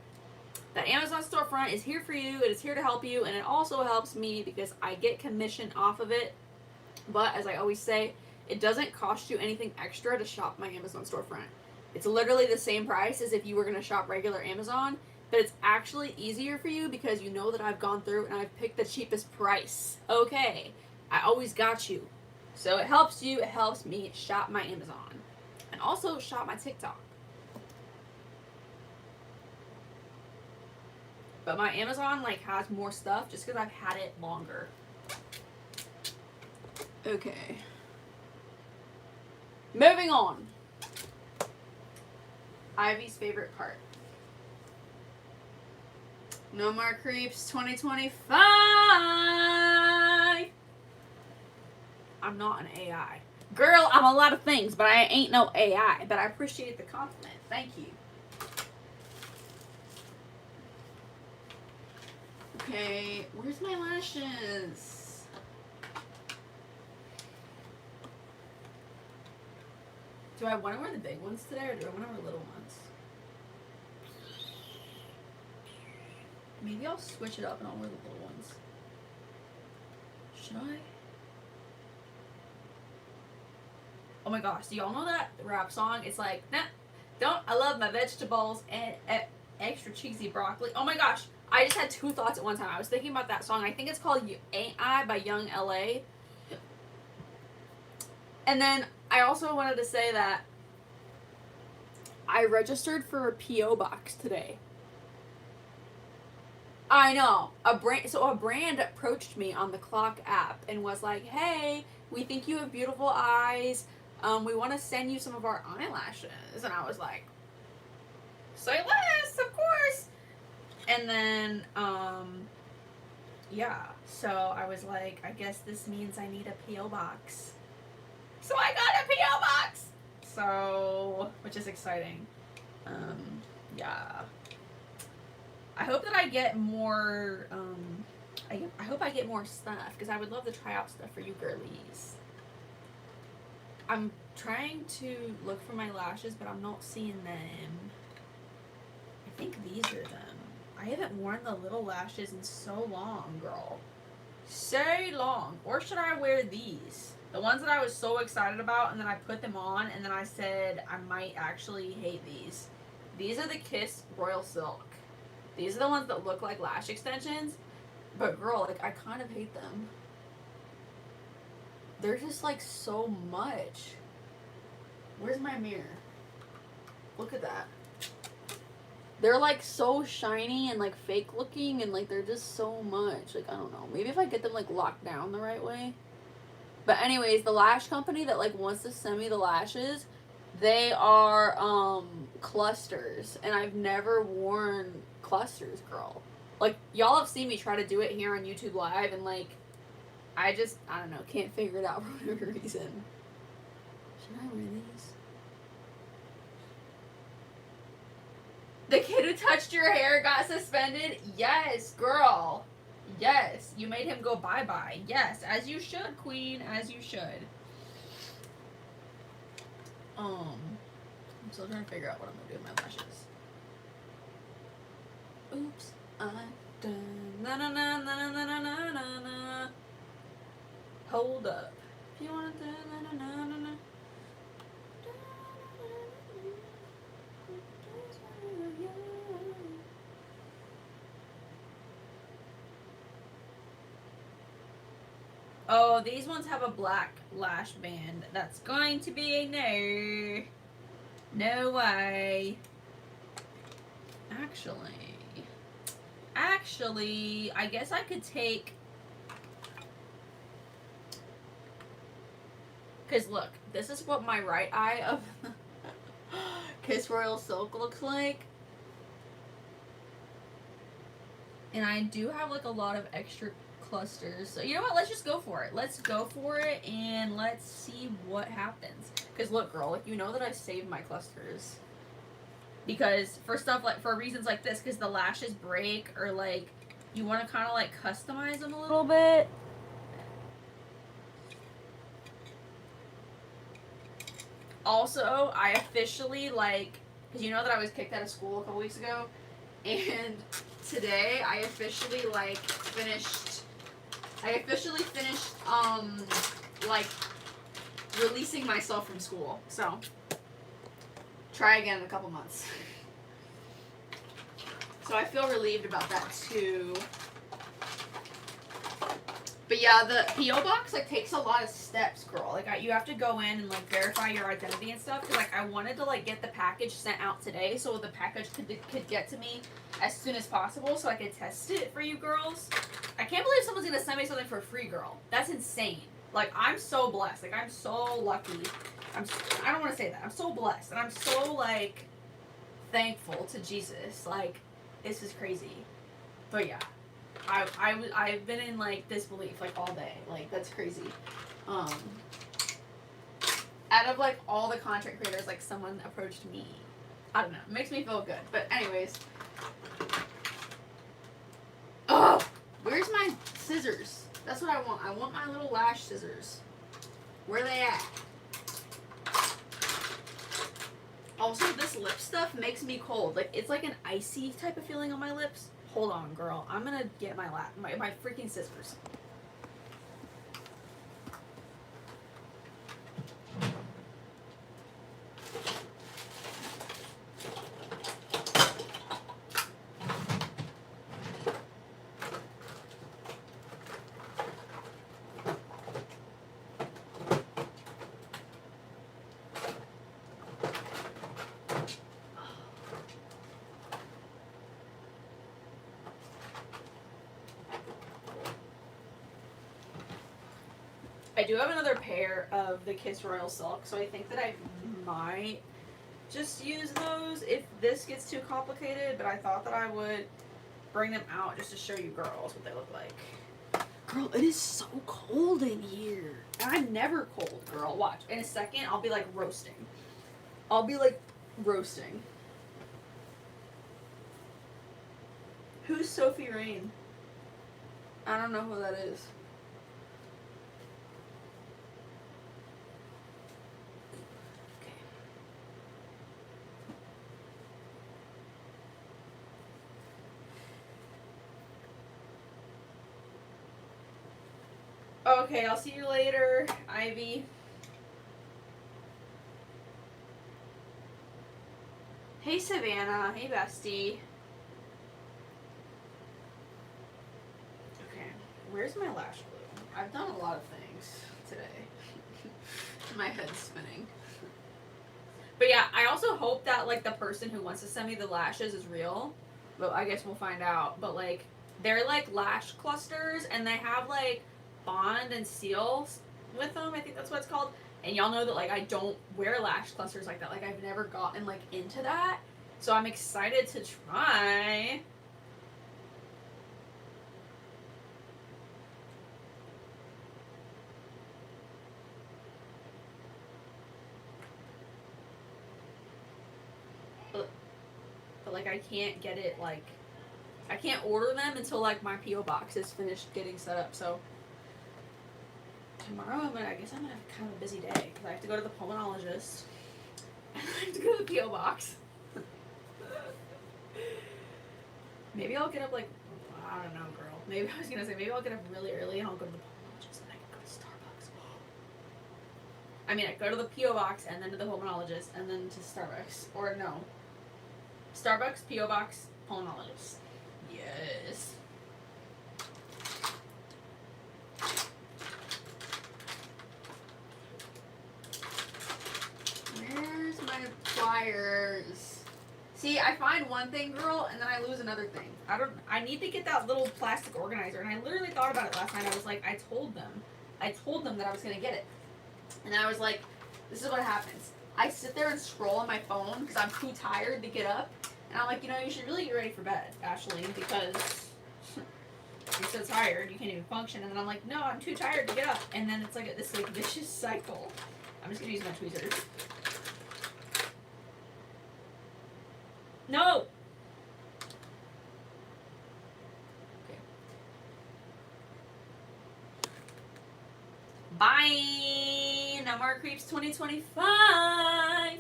that Amazon storefront is here for you. It is here to help you, and it also helps me because I get commission off of it. But as I always say, it doesn't cost you anything extra to shop my Amazon storefront. It's literally the same price as if you were going to shop regular Amazon, but it's actually easier for you because you know that I've gone through and I've picked the cheapest price. Okay, I always got you. So it helps you, it helps me shop my Amazon. And also shop my TikTok. But my Amazon like has more stuff just because I've had it longer. Okay. Moving on. Ivy's favorite part. No more creeps 2025. I'm not an AI. Girl, I'm a lot of things, but I ain't no AI. But I appreciate the compliment. Thank you. Okay, where's my lashes? Do I want to wear the big ones today or do I want to wear little ones? Maybe I'll switch it up and I'll wear the little ones. Should I? Oh my gosh, do y'all know that rap song? It's like, nah, don't I love my vegetables and extra cheesy broccoli. Oh my gosh, I just had two thoughts at one time. I was thinking about that song. I think it's called Ain't I by Young LA. And then I also wanted to say that I registered for a P.O. box today. I know. A brand approached me on the Clock app and was like, hey, we think you have beautiful eyes. We want to send you some of our eyelashes. And I was like, say less, of course. And then, yeah. So I was like, I guess this means I need a P.O. box. So I got a P.O. box! So, which is exciting. Yeah. I hope that I get more, I hope I get more stuff, because I would love to try out stuff for you girlies. I'm trying to look for my lashes, but I'm not seeing them. I think these are them. I haven't worn the little lashes in so long, girl. So long. Or should I wear these? The ones that I was so excited about, and then I put them on, and then I said I might actually hate these. These are the Kiss Royal Silk. These are the ones that look like lash extensions, but girl, like, I kind of hate them. They're just, like, so much. Where's my mirror? Look at that. They're, like, so shiny and, like, fake looking, and, like, they're just so much. Like, I don't know. Maybe if I get them, like, locked down the right way. But anyways, the lash company that, like, wants to send me the lashes, they are, clusters. And I've never worn clusters, girl. Like, y'all have seen me try to do it here on YouTube Live, and, like, I don't know, can't figure it out for whatever reason. Should I wear these? The kid who touched your hair got suspended? Yes, girl. Yes, you made him go bye-bye. Yes, as you should, queen, as you should. I'm still trying to figure out what I'm gonna do with my lashes. Oops, I done na na na na na na na na na. Hold up. If you wanna do na na na na na. Oh, these ones have a black lash band. That's going to be a no. No way. Actually, I guess I could take... Because look, this is what my right eye of Kiss Royal Silk looks like. And I do have like a lot of extra clusters. So you know what? Let's just go for it. Let's go for it and let's see what happens. Because look, girl, like you know that I saved my clusters. Because for stuff like for reasons like this, because the lashes break or like you want to kind of like customize them a little bit. Also, I officially like, because you know that I was kicked out of school a couple weeks ago, and today I officially like finished like releasing myself from school. So try again in a couple months. So I feel relieved about that too. But yeah, the P.O. box like takes a lot of steps, girl. Like you have to go in and like verify your identity and stuff. Cause like I wanted to like get the package sent out today, so the package could get to me as soon as possible, so I could test it for you girls. I can't believe someone's gonna send me something for free, girl. That's insane. Like I'm so blessed. Like I'm so lucky. I don't want to say that. I'm so blessed, and I'm so like thankful to Jesus. Like this is crazy. But yeah. I've been in like disbelief like all day. Like that's crazy. Out of like all the content creators, like someone approached me. I don't know. It makes me feel good. But anyways. Oh, where's my scissors? That's what I want. I want my little lash scissors. Where are they at? Also, this lip stuff makes me cold. Like it's like an icy type of feeling on my lips. Hold on, girl. I'm gonna get my freaking scissors. I do have another pair of the Kiss Royal Silk, so I think that I might just use those if this gets too complicated, but I thought that I would bring them out just to show you girls what they look like. Girl, it is so cold in here. And I'm never cold, girl. Watch. In a second, I'll be like roasting. Who's Sophie Rain? I don't know who that is. Okay, I'll see you later, Ivy. Hey, Savannah. Hey, bestie. Okay, where's my lash glue? I've done a lot of things today. My head's spinning. But yeah, I also hope that, like, the person who wants to send me the lashes is real. But I guess we'll find out. But, like, they're, like, lash clusters, and they have, like, bond and seals with them. I think that's what it's called. And y'all know that like I don't wear lash clusters like that. Like I've never gotten like into that. So I'm excited to try. But like I can't get it like I can't order them until like my P.O. box is finished getting set up. So tomorrow I guess I'm gonna have kind of a busy day because I have to go to the pulmonologist and I have to go to the P.O. box. Maybe I'll get up like I don't know, girl. Maybe I was gonna say maybe I'll get up really early and I'll go to the pulmonologist and I can go to Starbucks. I mean I go to the P.O. box and then to the pulmonologist and then to Starbucks. Or no. Starbucks, P.O. box, pulmonologist. Yes. Where's my pliers? See, I find one thing, girl, and then I lose another thing. I need to get that little plastic organizer, and I literally thought about it last night. I was like, I told them that I was gonna get it. And then I was like, this is what happens. I sit there and scroll on my phone because I'm too tired to get up. And I'm like, you know, you should really get ready for bed, Ashley, because You're so tired, you can't even function. And then I'm like, no, I'm too tired to get up. And then it's like this like vicious cycle. I'm just gonna use my tweezers. No! Okay. Bye! No more creeps 2025!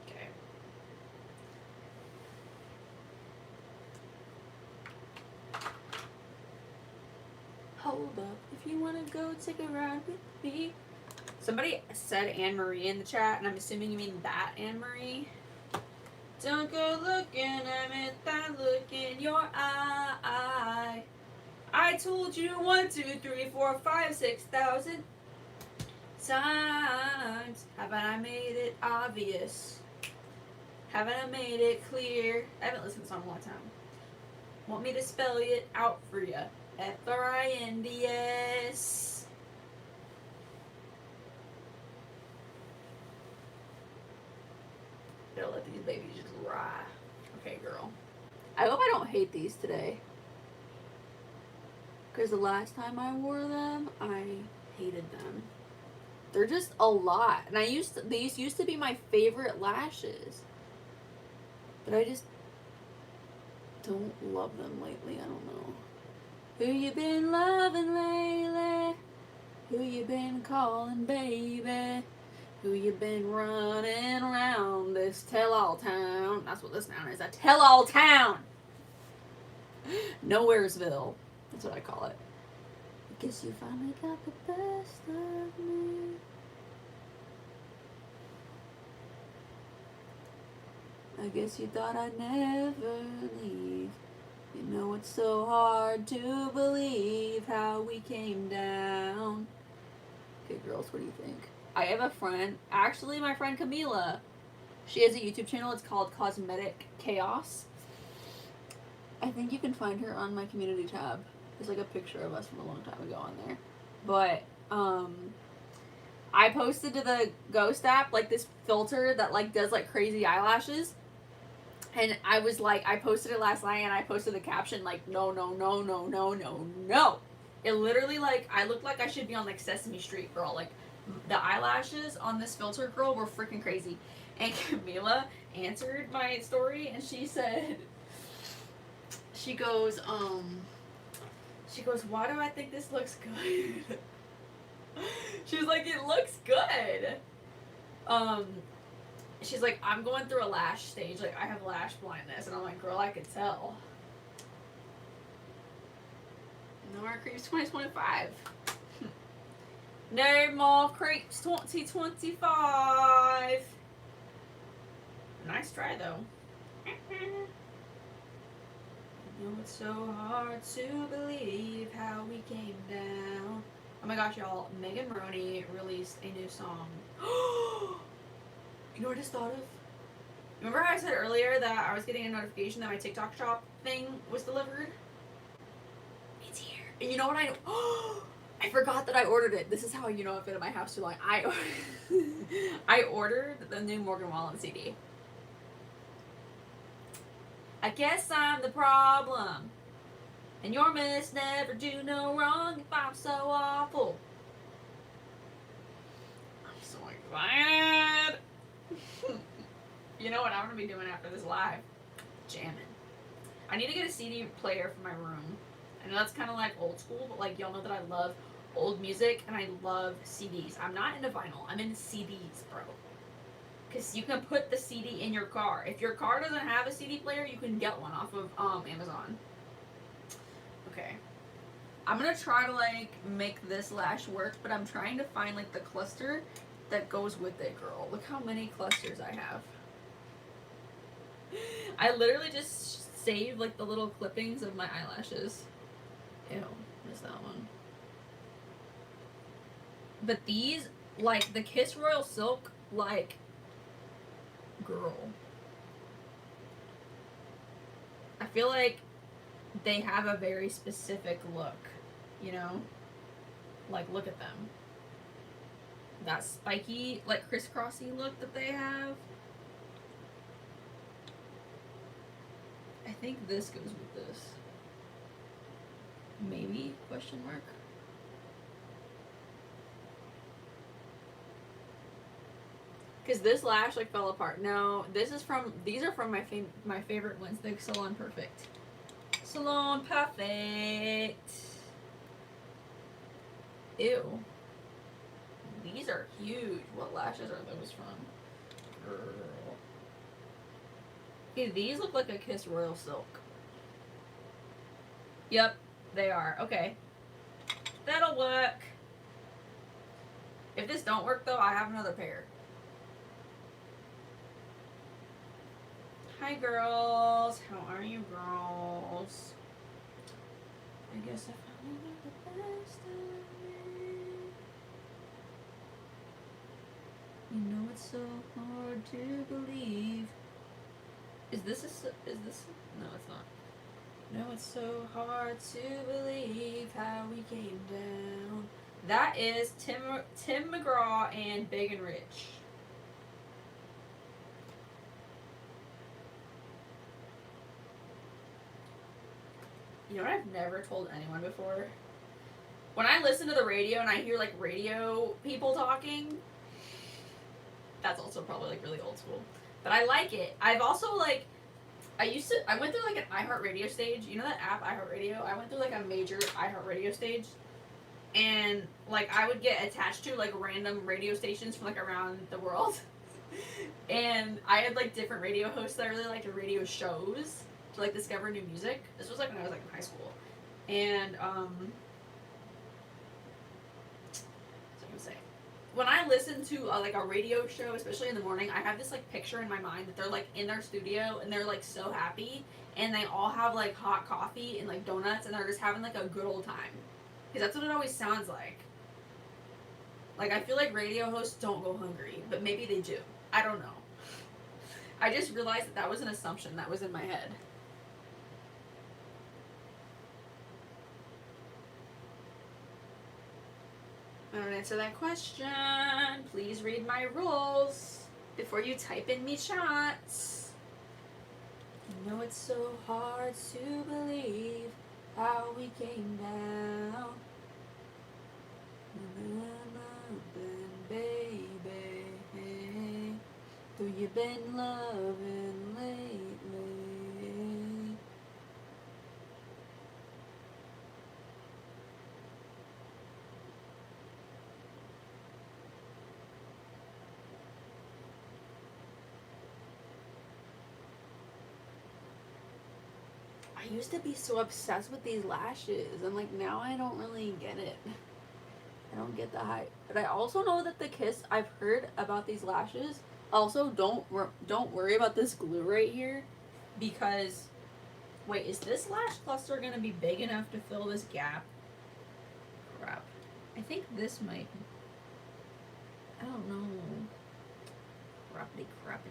Okay. Hold up, if you wanna go take a ride with me. Somebody said Anne Marie in the chat, and I'm assuming you mean that Anne Marie. Don't go looking at me, that look in your eye. I told you 1, 2, 3, 4, 5, 6,000 times. Haven't I made it obvious? Haven't I made it clear? I haven't listened to the song in a long time. Want me to spell it out for you? F-R-I-N-D-S. I'll let these babies just dry. Okay, girl. I hope I don't hate these today. Because the last time I wore them, I hated them. They're just a lot. And these used to be my favorite lashes. But I just don't love them lately. I don't know. Who you been loving lately? Who you been calling baby? Who you been running around this tell-all town? That's what this town is. A tell-all town! Nowheresville. That's what I call it. I guess you finally got the best of me. I guess you thought I'd never leave. You know it's so hard to believe how we came down. Okay, girls, what do you think? I have a friend, actually my friend Camila. She has a YouTube channel. It's called Cosmetic Chaos. I think you can find her on my community tab. There's like a picture of us from a long time ago on there. But I posted to the Ghost app like this filter that like does like crazy eyelashes. And I was like, I posted it last night and I posted the caption like, no, no, no, no, no, no, no. It literally like, I looked like I should be on like Sesame Street, girl. Like the eyelashes on this filter, girl, were freaking crazy. And Camila answered my story and she said, she goes, why do I think this looks good? She was like, it looks good. She's like, I'm going through a lash stage. Like, I have lash blindness. And I'm like, girl, I could tell. No more creeps 2025. No more creeps 2025. Nice try, though. You know it's so hard to believe how we came down. Oh my gosh, y'all. Megan Maroney released a new song. You know what I just thought of? Remember how I said earlier that I was getting a notification that my TikTok shop thing was delivered? It's here. And you know what I forgot that I ordered it. This is how you know I've been at my house too long. I ordered the new Morgan Wallen CD. I guess I'm the problem. And your miss never do no wrong if I'm so awful. I'm so excited. You know what I'm going to be doing after this live? Jamming. I need to get a CD player for my room. I know that's kind of like old school, but like y'all know that I love old music and I love CDs. I'm not into vinyl. I'm into CDs, bro. Because you can put the CD in your car. If your car doesn't have a CD player, you can get one off of Amazon. Okay. I'm going to try to like make this lash work, but I'm trying to find like the cluster that goes with it, girl. Look how many clusters I have. I literally just saved like the little clippings of my eyelashes. Ew, missed that one. But these, like the Kiss Royal Silk, like, girl. I feel like they have a very specific look, you know? Like, look at them. That spiky, like, crisscrossy look that they have. I think this goes with this. Maybe? Question mark. Because this lash like fell apart. No, these are from my favorite ones. The Salon Perfect. Salon Perfect. Ew. These are huge. What lashes are those from? Girl. Okay, these look like a Kiss Royal Silk. Yep, they are. Okay. That'll work. If this don't work though, I have another pair. Hi girls. How are you girls? I guess I finally got the best of it. You know it's so hard to believe. Is this no, it's not. No, it's so hard to believe how we came down. That is Tim McGraw and Big and Rich. You know what I've never told anyone before? When I listen to the radio and I hear like radio people talking, that's also probably like really old school. But I like it. I've also like I went through like an iHeartRadio stage. You know that app iHeartRadio? I went through like a major iHeartRadio stage. And like I would get attached to like random radio stations from like around the world. And I had like different radio hosts that I really liked, radio shows to like discover new music. This was like when I was like in high school. And when I listen to like a radio show, especially in the morning, I have this like picture in my mind that they're like in their studio and they're like so happy and they all have like hot coffee and like donuts and they're just having like a good old time. Because that's what it always sounds like. Like I feel like radio hosts don't go hungry, but maybe they do. I don't know. I just realized that was an assumption that was in my head. I don't answer that question. Please read my rules before you type in me shots. You know it's so hard to believe how we came down. Baby, who you been loving lately? I used to be so obsessed with these lashes, and like now I don't really get it. I don't get the hype. But I also know that the Kiss, I've heard about these lashes. Also, don't worry about this glue right here, because wait, is this lash cluster gonna be big enough to fill this gap? Crap. I think this might. I don't know. Crappity crap.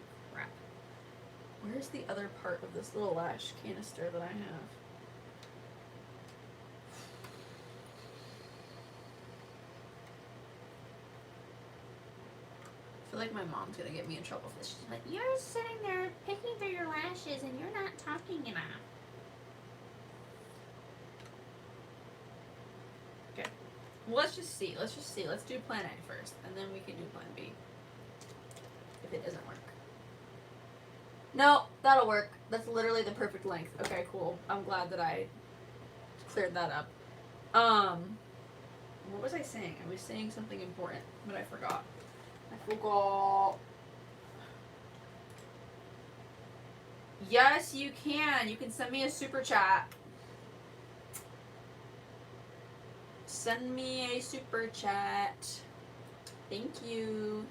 Where's the other part of this little lash canister that I have? I feel like my mom's gonna get me in trouble for this. She's like, you're sitting there picking through your lashes and you're not talking enough. Okay. Well, let's just see. Let's do plan A first, and then we can do plan B. If it doesn't work. No, that'll work. That's literally the perfect length. Okay, cool. I'm glad that I cleared that up. What was I saying? I was saying something important, but I forgot. Yes, you can. You can send me a super chat. Send me a super chat. Thank you.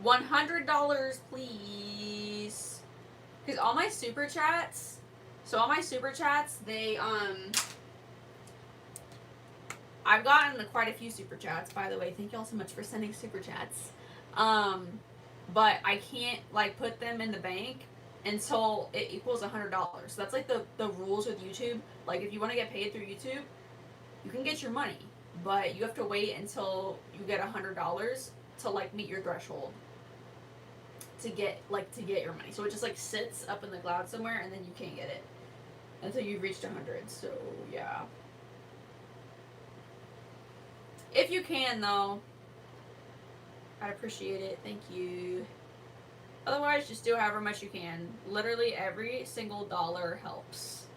$100, please. Because all my super chats, they I've gotten quite a few super chats, by the way. Thank y'all so much for sending super chats. But I can't like put them in the bank until it equals $100. So that's like the rules with YouTube. Like if you want to get paid through YouTube, you can get your money, but you have to wait until you get $100 to like meet your threshold to get your money. So it just like sits up in the cloud somewhere, and then you can't get it until you've reached 100. So yeah. If you can, though, I'd appreciate it. Thank you. Otherwise, just do however much you can. Literally every single dollar helps.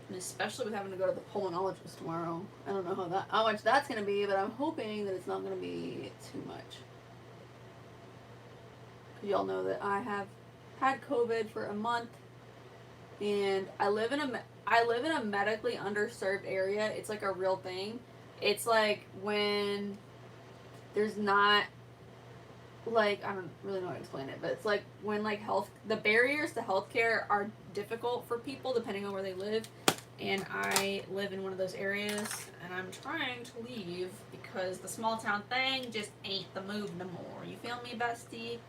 And especially with having to go to the pulmonologist tomorrow. I don't know how much that's going to be, but I'm hoping that it's not going to be too much. Y'all know that I have had COVID for a month. And I live in a medically underserved area. It's like a real thing. It's like when there's not like, I don't really know how to explain it, but it's like when like the barriers to healthcare are difficult for people depending on where they live. And I live in one of those areas, and I'm trying to leave because the small town thing just ain't the move no more. You feel me, bestie?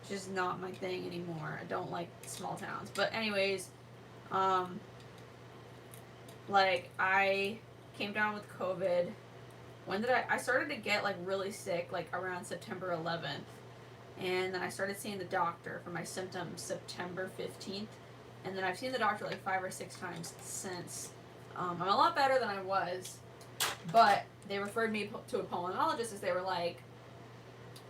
Just not my thing anymore. I don't like small towns. But anyways, like I came down with COVID. When did I started to get like really sick like around September 11th. And then I started seeing the doctor for my symptoms September 15th. And then I've seen the doctor like 5 or 6 times since. I'm a lot better than I was, but they referred me to a pulmonologist as they were like,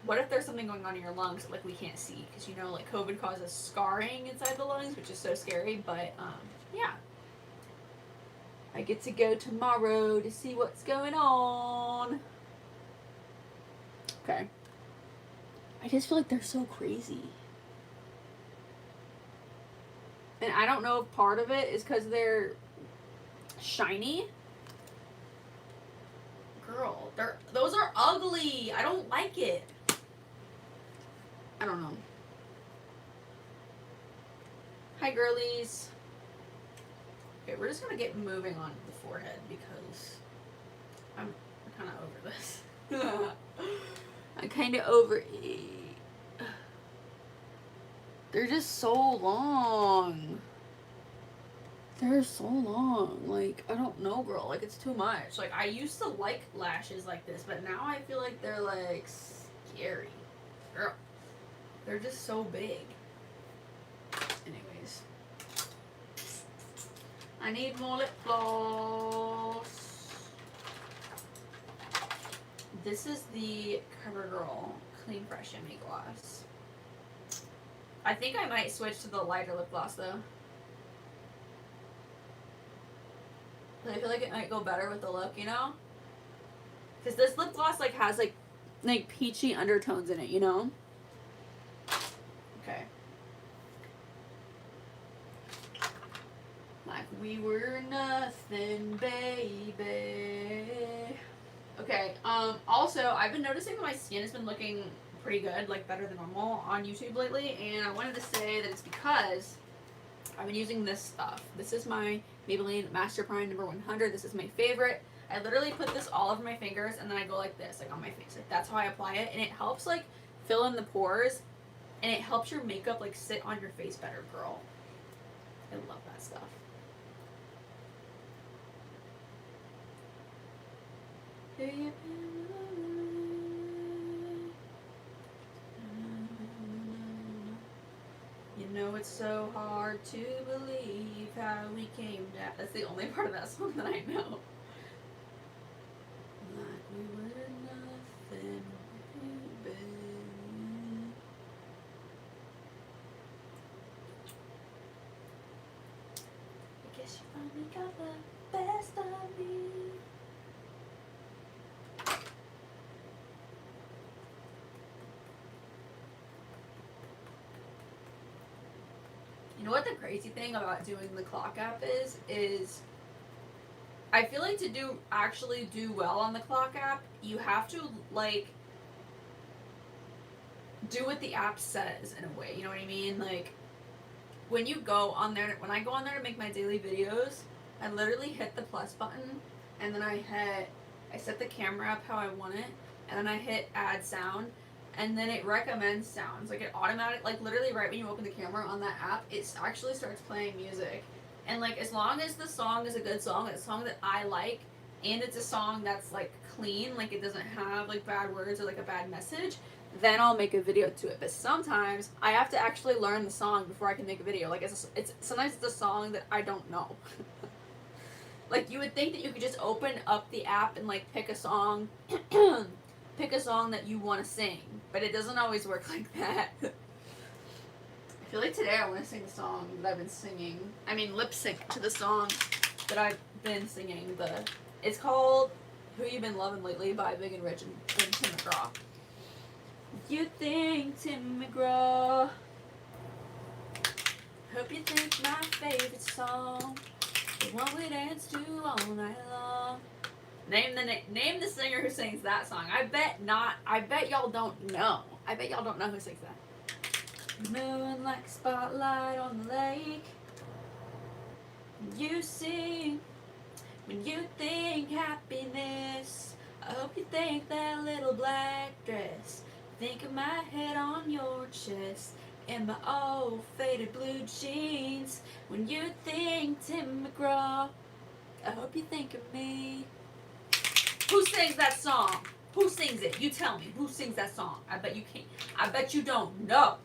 what if there's something going on in your lungs that like we can't see? Because you know like COVID causes scarring inside the lungs, which is so scary. But yeah, I get to go tomorrow to see what's going on. Okay. I just feel like they're so crazy. And I don't know if part of it is because they're shiny. Girl, those are ugly. I don't like it. I don't know. Hi, girlies. Okay, we're just gonna get moving on the forehead because I'm kind of over this. I'm kind of over it. They're just so long. They're so long. Like, I don't know, girl. Like, it's too much. Like, I used to like lashes like this, but now I feel like they're, like, scary. Girl. They're just so big. Anyways. I need more lip gloss. This is the CoverGirl Clean Fresh Shimmy Gloss. I think I might switch to the lighter lip gloss though. I feel like it might go better with the look, you know? Because this lip gloss like has like peachy undertones in it, you know? Okay. Like we were nothing, baby. Okay, also I've been noticing that my skin has been looking pretty good, like better than normal on YouTube lately, and I wanted to say that it's because I've been using this stuff. This is my Maybelline Master Prime number 100. This is my favorite. I literally put this all over my fingers and then I go like this, like on my face. Like that's how I apply it, and it helps like fill in the pores, and it helps your makeup like sit on your face better, girl. I love that stuff. You know it's so hard to believe how we came down. That's the only part of that song that I know. Like we were nothing, baby. I guess you finally got the best of me. You know what the crazy thing about doing the clock app is I feel like to actually do well on the clock app, you have to like do what the app says in a way, you know what I mean? Like when you go on there, when I go on there to make my daily videos, I literally hit the plus button, and then I set the camera up how I want it, and then I hit add sound, and then it recommends sounds. Like it automatic, like literally right when you open the camera on that app, it actually starts playing music. And like as long as the song is a good song, it's a song that I like, and it's a song that's like clean, like it doesn't have like bad words or like a bad message, then I'll make a video to it. But sometimes I have to actually learn the song before I can make a video. Like it's sometimes it's a song that I don't know. Like you would think that you could just open up the app and like pick a song, pick a song that you want to sing, but it doesn't always work like that. I feel like today I want to sing the song that I've been singing. I mean, lip sync to the song that I've been singing. It's called "Who You Been Loving Lately" by Big and Rich and Tim McGraw. You think Tim McGraw? Hope you think my favorite song, the one we dance to all night long. Name the singer who sings that song. I bet y'all don't know. I bet y'all don't know who sings that. Moon like a spotlight on the lake. You sing when you think happiness. I hope you think that little black dress. Think of my head on your chest and my old faded blue jeans. When you think Tim McGraw, I hope you think of me. Who sings that song? Who sings it? You tell me. Who sings that song? I bet you can't. I bet you don't know.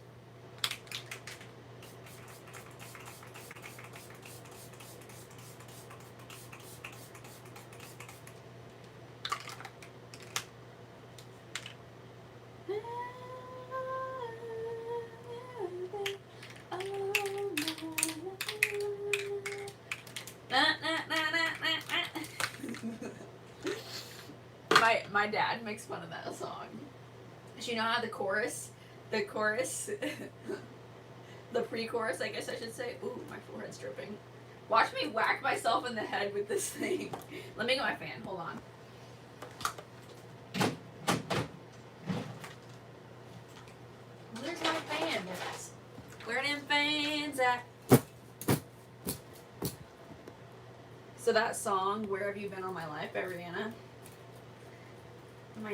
My dad makes fun of that song. Do you know how the chorus, the pre-chorus, I guess I should say. Ooh, my forehead's dripping. Watch me whack myself in the head with this thing. Let me get my fan. Hold on. Where's my fan? Where them fans at? So that song, "Where Have You Been All My Life" by Rihanna. Oh my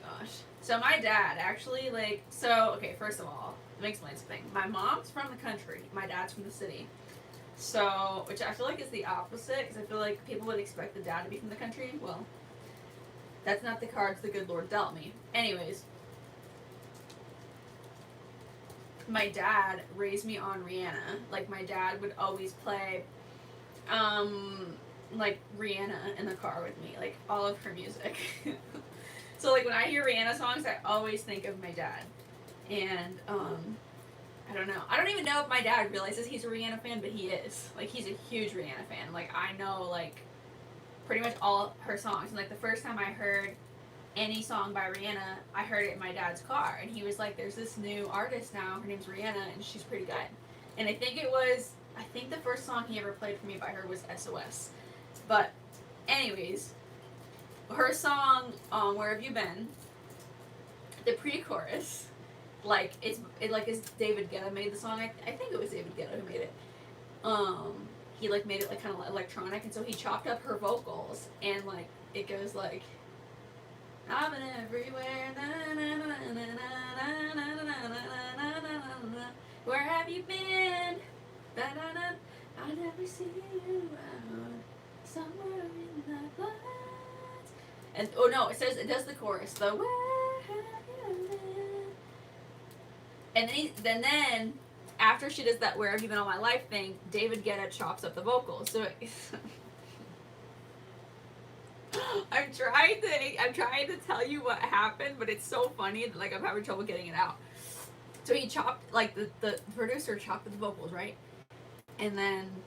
gosh. So my dad actually okay, first of all, let me explain something. My mom's from the country. My dad's from the city. So, which I feel like is the opposite, because I feel like people would expect the dad to be from the country. Well, that's not the cards the good Lord dealt me. Anyways, my dad raised me on Rihanna. Like, my dad would always play, like, Rihanna in the car with me. Like, all of her music. So, like, when I hear Rihanna songs, I always think of my dad. And, I don't know. I don't even know if my dad realizes he's a Rihanna fan, but he is. Like, he's a huge Rihanna fan. Like, I know, like, pretty much all her songs. And, like, the first time I heard any song by Rihanna, I heard it in my dad's car. And he was like, there's this new artist now. Her name's Rihanna, and she's pretty good. And I think the first song he ever played for me by her was SOS. But, anyways, her song, "Where Have You Been," the pre-chorus, like, it's David Guetta made the song. I think it was David Guetta who made it. He, like, made it, like, kind of electronic, and so he chopped up her vocals, and, like, it goes, like, I've been everywhere, na, na, na, na, na, na, na, na, na, na, na, where have you been? Da, da, da, I never see you out, somewhere in the lights. And, oh no, it does the chorus, the where have you been? And then after she does that "Where Have You Been All My Life" thing, David Guetta chops up the vocals. So I'm trying to tell you what happened, but it's so funny that, like, I'm having trouble getting it out. So he chopped, like, the producer chopped the vocals, right? And then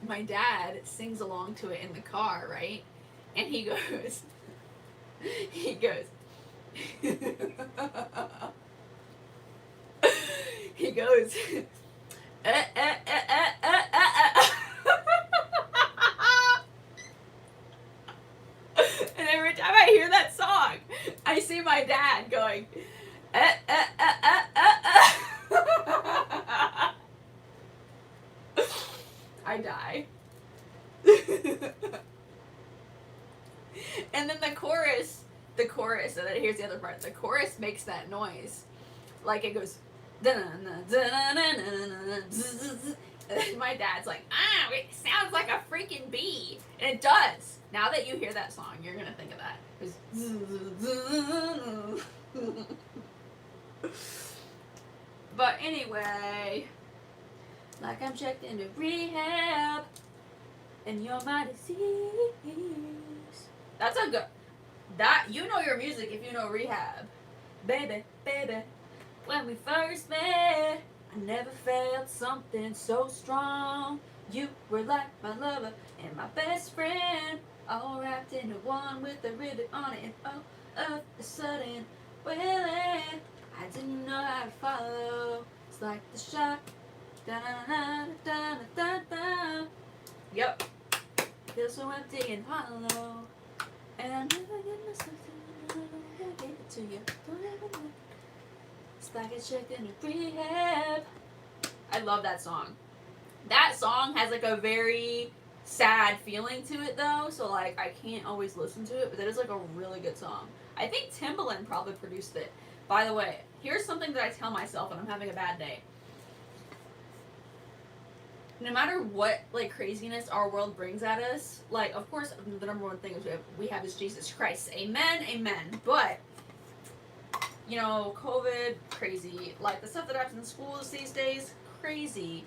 my dad sings along to it in the car, right? And he goes, he goes, And every time I hear that song, I see my dad going, here's the other part. The chorus makes that noise. Like it goes. My dad's like, it sounds like a freaking bee. And it does. Now that you hear that song, you're going to think of that. But anyway, like I'm checked into rehab, and your mind is ease. That's a good. That you know your music if you know rehab, baby, baby. When we first met, I never felt something so strong. You were like my lover and my best friend, all wrapped into one with a ribbon on it. And all of a sudden, well, I didn't know how to follow. It's like the shot. Da da da da da da. Yep. Feels so empty and hollow. And I never get myself to give it to you. Don't ever know. It's like I checked into rehab. I love that song. That song has like a very sad feeling to it though, so like I can't always listen to it, but that is like a really good song. I think Timbaland probably produced it. By the way, here's something that I tell myself when I'm having a bad day. No matter what like craziness our world brings at us, like of course the number one thing is we have is Jesus Christ. Amen, amen. But you know, COVID, crazy. Like the stuff that happens in schools these days, crazy.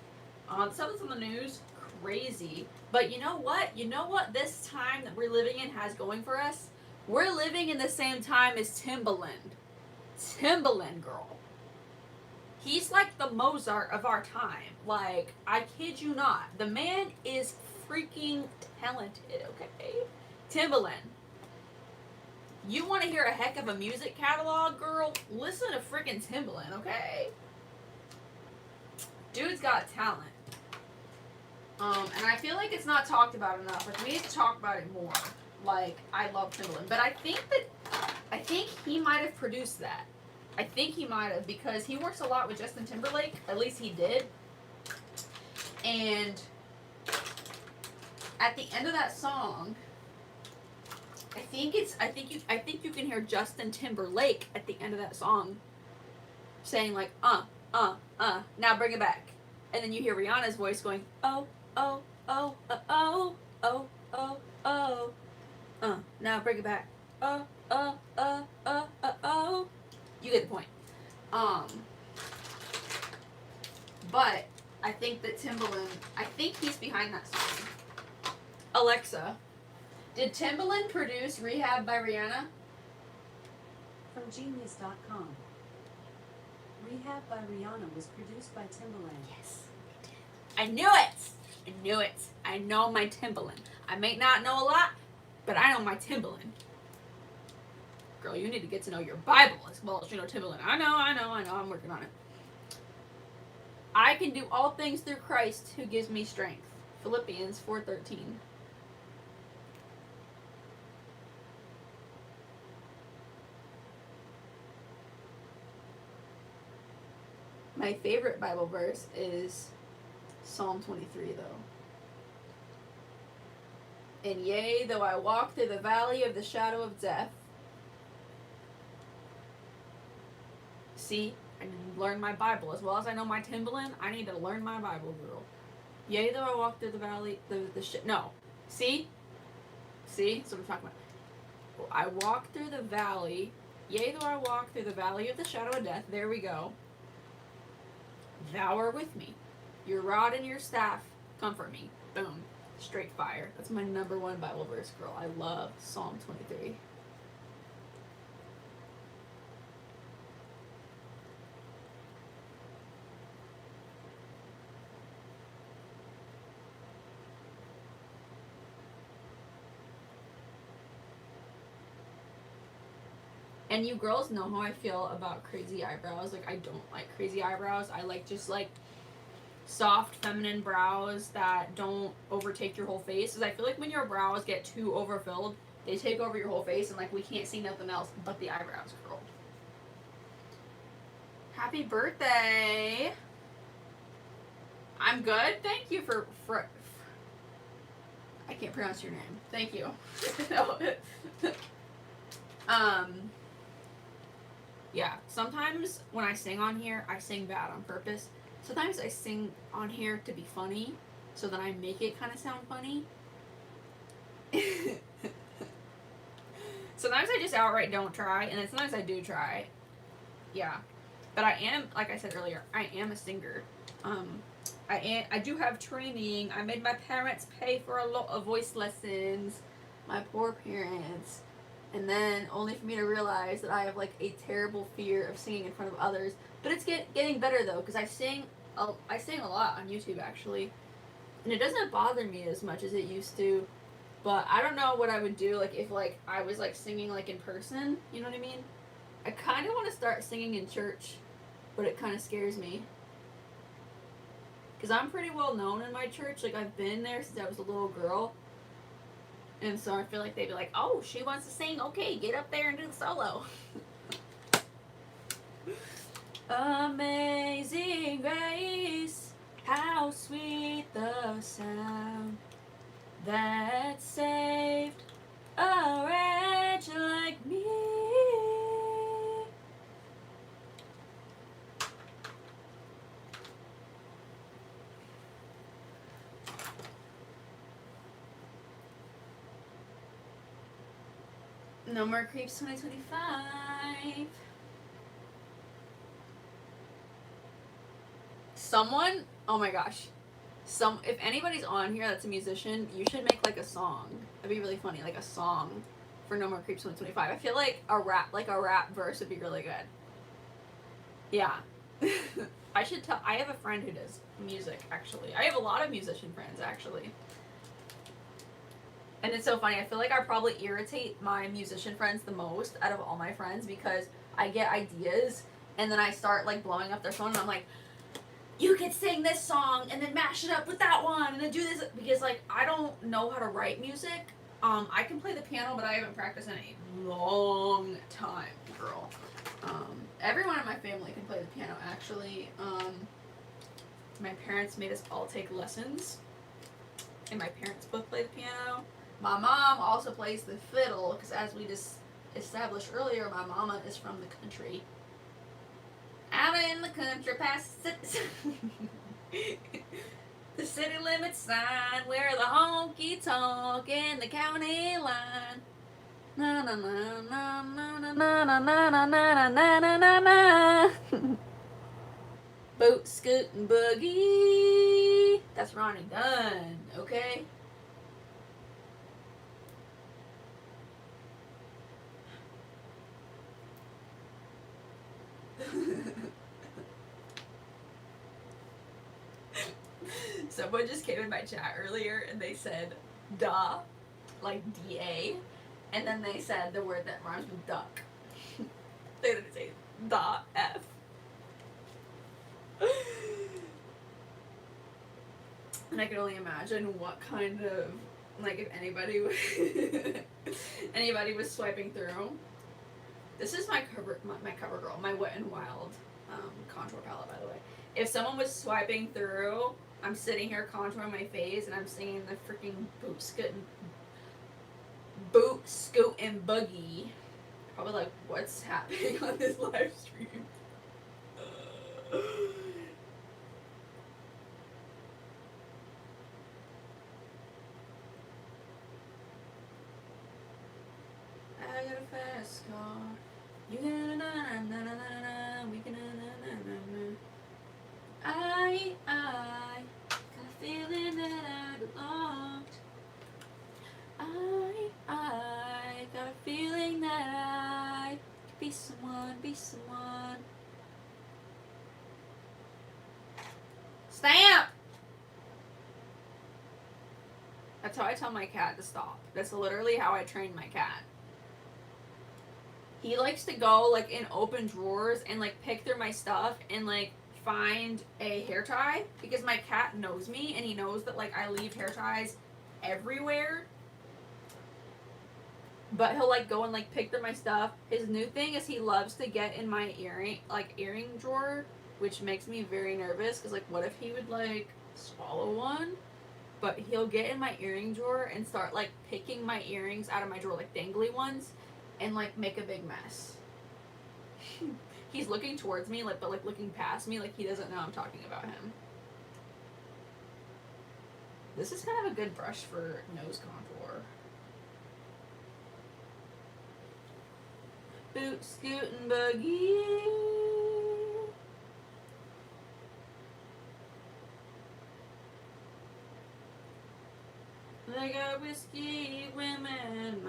The stuff that's on the news, crazy. But you know what? You know what this time that we're living in has going for us? We're living in the same time as Timbaland. Timbaland, girl. He's like the Mozart of our time. Like, I kid you not. The man is freaking talented, okay? Timbaland. You want to hear a heck of a music catalog, girl? Listen to freaking Timbaland, okay? Dude's got talent. And I feel like it's not talked about enough. Like, we need to talk about it more. Like, I love Timbaland. But I think he might have produced that. I think he might have, because he works a lot with Justin Timberlake. At least he did. And at the end of that song, I think you can hear Justin Timberlake at the end of that song saying like, now bring it back. And then you hear Rihanna's voice going, oh, now bring it back. You get the point. But I think that Timbaland, I think he's behind that song. Alexa, did Timbaland produce Rehab by Rihanna? From Genius.com. Rehab by Rihanna was produced by Timbaland. Yes, it did. I knew it. I know my Timbaland. I may not know a lot, but I know my Timbaland. Girl, you need to get to know your Bible as well as you know Timbaland. I know. I'm working on it. I can do all things through Christ who gives me strength. Philippians 4:13. My favorite Bible verse is Psalm 23, though. And yea, though I walk through the valley of the shadow of death. See, I need to learn my Bible. As well as I know my Timbaland, I need to learn my Bible, girl. Yea, though I walk through the valley, no. See? That's what I'm talking about. I walk through the valley. Yea, though I walk through the valley of the shadow of death. There we go. Thou art with me. Your rod and your staff comfort me. Boom. Straight fire. That's my number one Bible verse, girl. I love Psalm 23. And you girls know how I feel about crazy eyebrows. Like, I don't like crazy eyebrows. I like just, like, soft, feminine brows that don't overtake your whole face. Because I feel like when your brows get too overfilled, they take over your whole face, and, like, we can't see nothing else but the eyebrows, girl. Happy birthday! I'm good. Thank you for I can't pronounce your name. Thank you. Yeah, sometimes when I sing on here, I sing bad on purpose. Sometimes I sing on here to be funny, so that I make it kind of sound funny. Sometimes I just outright don't try, and then sometimes I do try. Yeah, but I am, like I said earlier, I am a singer. I do have training. I made my parents pay for a lot of voice lessons. My poor parents. And then only for me to realize that I have like a terrible fear of singing in front of others. But it's getting better though, because I sing a lot on YouTube actually, and it doesn't bother me as much as it used to. But I don't know what I would do like if like I was like singing like in person. You know what I mean? I kind of want to start singing in church, but it kind of scares me. Because I'm pretty well known in my church. Like, I've been there since I was a little girl. And so I feel like they'd be like, oh, she wants to sing. Okay, get up there and do the solo. Amazing grace, how sweet the sound that saved a wretch like me. No more creeps 2025. Someone, oh my gosh. If anybody's on here that's a musician, you should make like a song. That'd be really funny, like a song for No More Creeps 2025. I feel like a rap verse would be really good. Yeah. I have a friend who does music actually. I have a lot of musician friends actually. And it's so funny. I feel like I probably irritate my musician friends the most out of all my friends because I get ideas and then I start like blowing up their phone and I'm like, you could sing this song and then mash it up with that one and then do this because like I don't know how to write music. I can play the piano, but I haven't practiced in a long time, girl. Everyone in my family can play the piano actually. My parents made us all take lessons, and my parents both play the piano. My mom also plays the fiddle because, as we just established earlier, my mama is from the country. Out in the country, past the city limit sign, where the honky tonk and the county line. Na na na na na na na na na na na na na na. Boat, scoot, and boogie. That's Ronnie Dunn, okay? Someone just came in my chat earlier and they said "da," like D-A, and then they said the word that rhymes with duck. They didn't say "da" F. And I can only imagine what kind of, like, if anybody was swiping through. This is my cover girl, my Wet n Wild contour palette, by the way. If someone was swiping through, I'm sitting here contouring my face and I'm singing the freaking boot scoot and boogie. Probably like, what's happening on this live stream? I got a fast car. You got a na-na-na-na-na-na. We can na-na-na-na-na. I got a feeling that I belonged. I got a feeling that I could be someone. Stamp! That's how I tell my cat to stop. That's literally how I train my cat. He likes to go like in open drawers and like pick through my stuff and like find a hair tie because my cat knows me and he knows that like I leave hair ties everywhere. But he'll like go and like pick through my stuff. His new thing is he loves to get in my earring drawer, which makes me very nervous because like what if he would like swallow one? But he'll get in my earring drawer and start like picking my earrings out of my drawer, like dangly ones, and like make a big mess. He's looking towards me, like, but like looking past me, like he doesn't know I'm talking about him. This is kind of a good brush for nose contour. Boot, scoot, and buggy. They got whiskey women.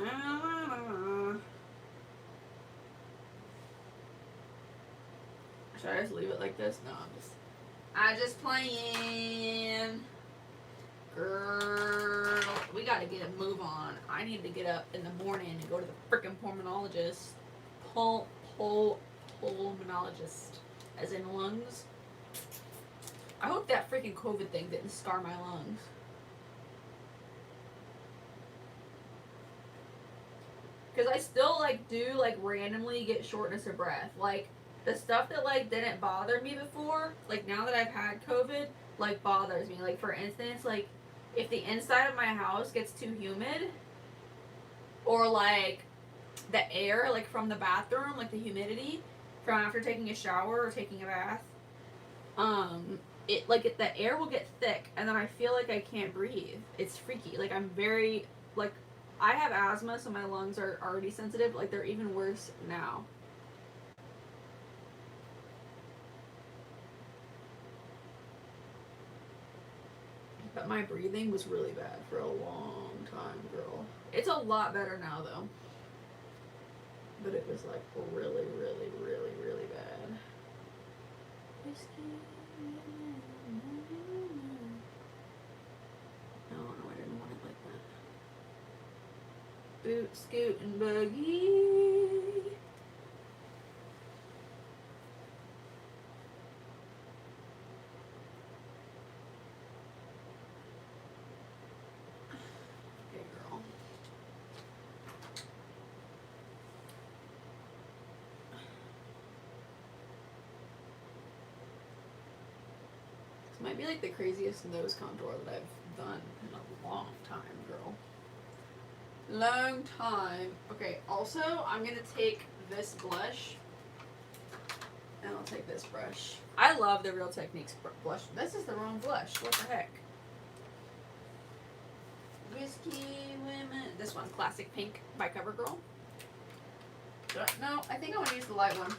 Should I just leave it like this? No, I just playing. Girl, we gotta get a move on. I need to get up in the morning and go to the freaking pulmonologist. Pulmonologist, as in lungs. I hope that freaking COVID thing didn't scar my lungs. Because I still, like, do, like, randomly get shortness of breath. Like, the stuff that, like, didn't bother me before, like, now that I've had COVID, like, bothers me. Like, for instance, like, if the inside of my house gets too humid, or, like, the air, like, from the bathroom, like, the humidity from after taking a shower or taking a bath, the air will get thick, and then I feel like I can't breathe. It's freaky. Like, I'm very, like, I have asthma, so my lungs are already sensitive. Like, they're even worse now. But my breathing was really bad for a long time, girl. It's a lot better now, though. But it was, like, really, really, really, really bad. No, I didn't want it like that. Boot, scoot, and buggy. Okay, girl. This might be like the craziest nose contour that I've done in a long time, girl. Long time. Okay, also, I'm gonna take this blush, and I'll take this brush. I love the Real Techniques blush. This is the wrong blush. What the heck? Whiskey Women. This one, Classic Pink by CoverGirl. No, I think I want to use the light one.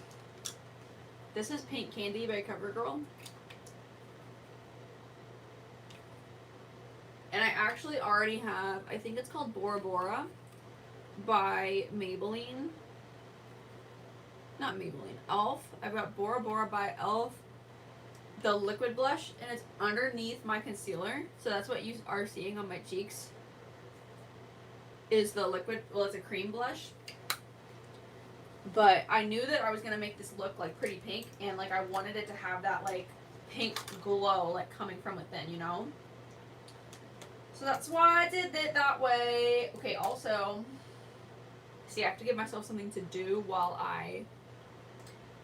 This is Pink Candy by CoverGirl. And I actually already have, I think it's called Bora Bora by Maybelline. Not Maybelline, e.l.f. I've got Bora Bora by e.l.f. The liquid blush, and it's underneath my concealer. So that's what you are seeing on my cheeks. Is the liquid, well, it's a cream blush. But I knew that I was going to make this look like pretty pink, and like I wanted it to have that like pink glow like coming from within, you know? So that's why I did it that way. Okay, also, see, I have to give myself something to do while I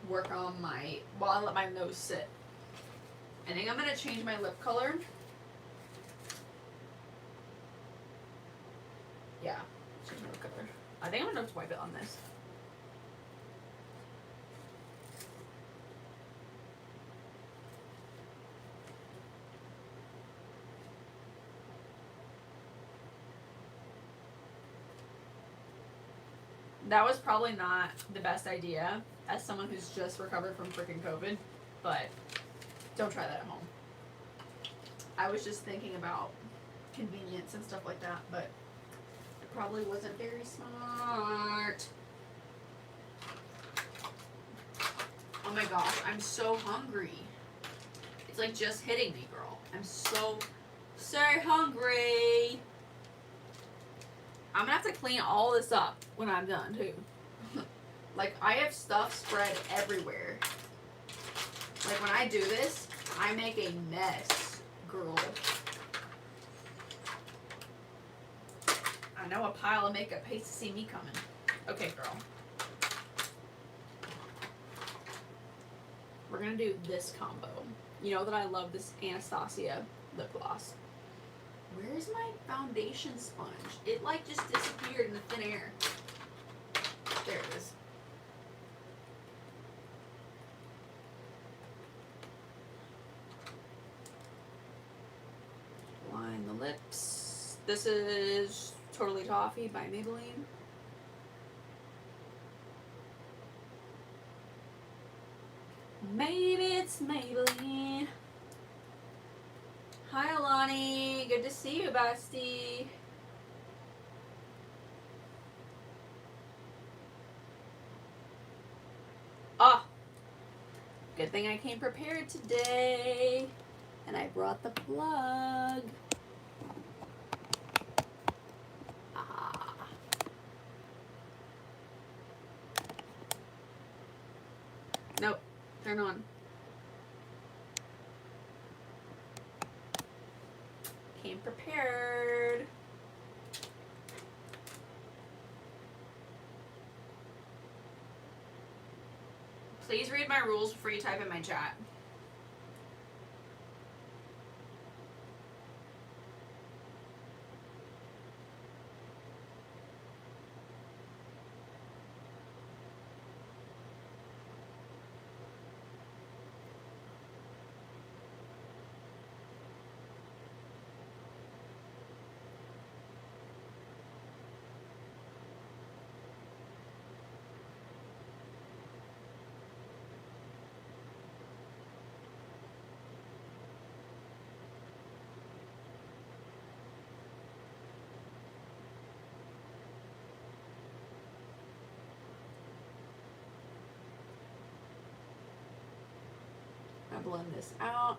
work on while I let my nose sit. I think I'm going to change my lip color. Yeah, change my lip color. I think I'm going to wipe it on this. That was probably not the best idea as someone who's just recovered from freaking COVID, but don't try that at home. I was just thinking about convenience and stuff like that, but it probably wasn't very smart. Oh my gosh, I'm so hungry. It's like just hitting me, girl. I'm so hungry. I'm gonna have to clean all this up when I'm done too. Like, I have stuff spread everywhere. Like, when I do this, I make a mess, girl. I know a pile of makeup hates to see me coming. Okay, girl. We're gonna do this combo. You know that I love this Anastasia lip gloss. Where's my foundation sponge? It like just disappeared in the thin air. There it is. This is Totally Toffee by Maybelline. Maybe it's Maybelline. Hi, Alani. Good to see you, bestie. Ah, good thing I came prepared today. And I brought the plug. Ah. Nope. Turn on. Came prepared. Please read my rules before you type in my chat. I blend this out.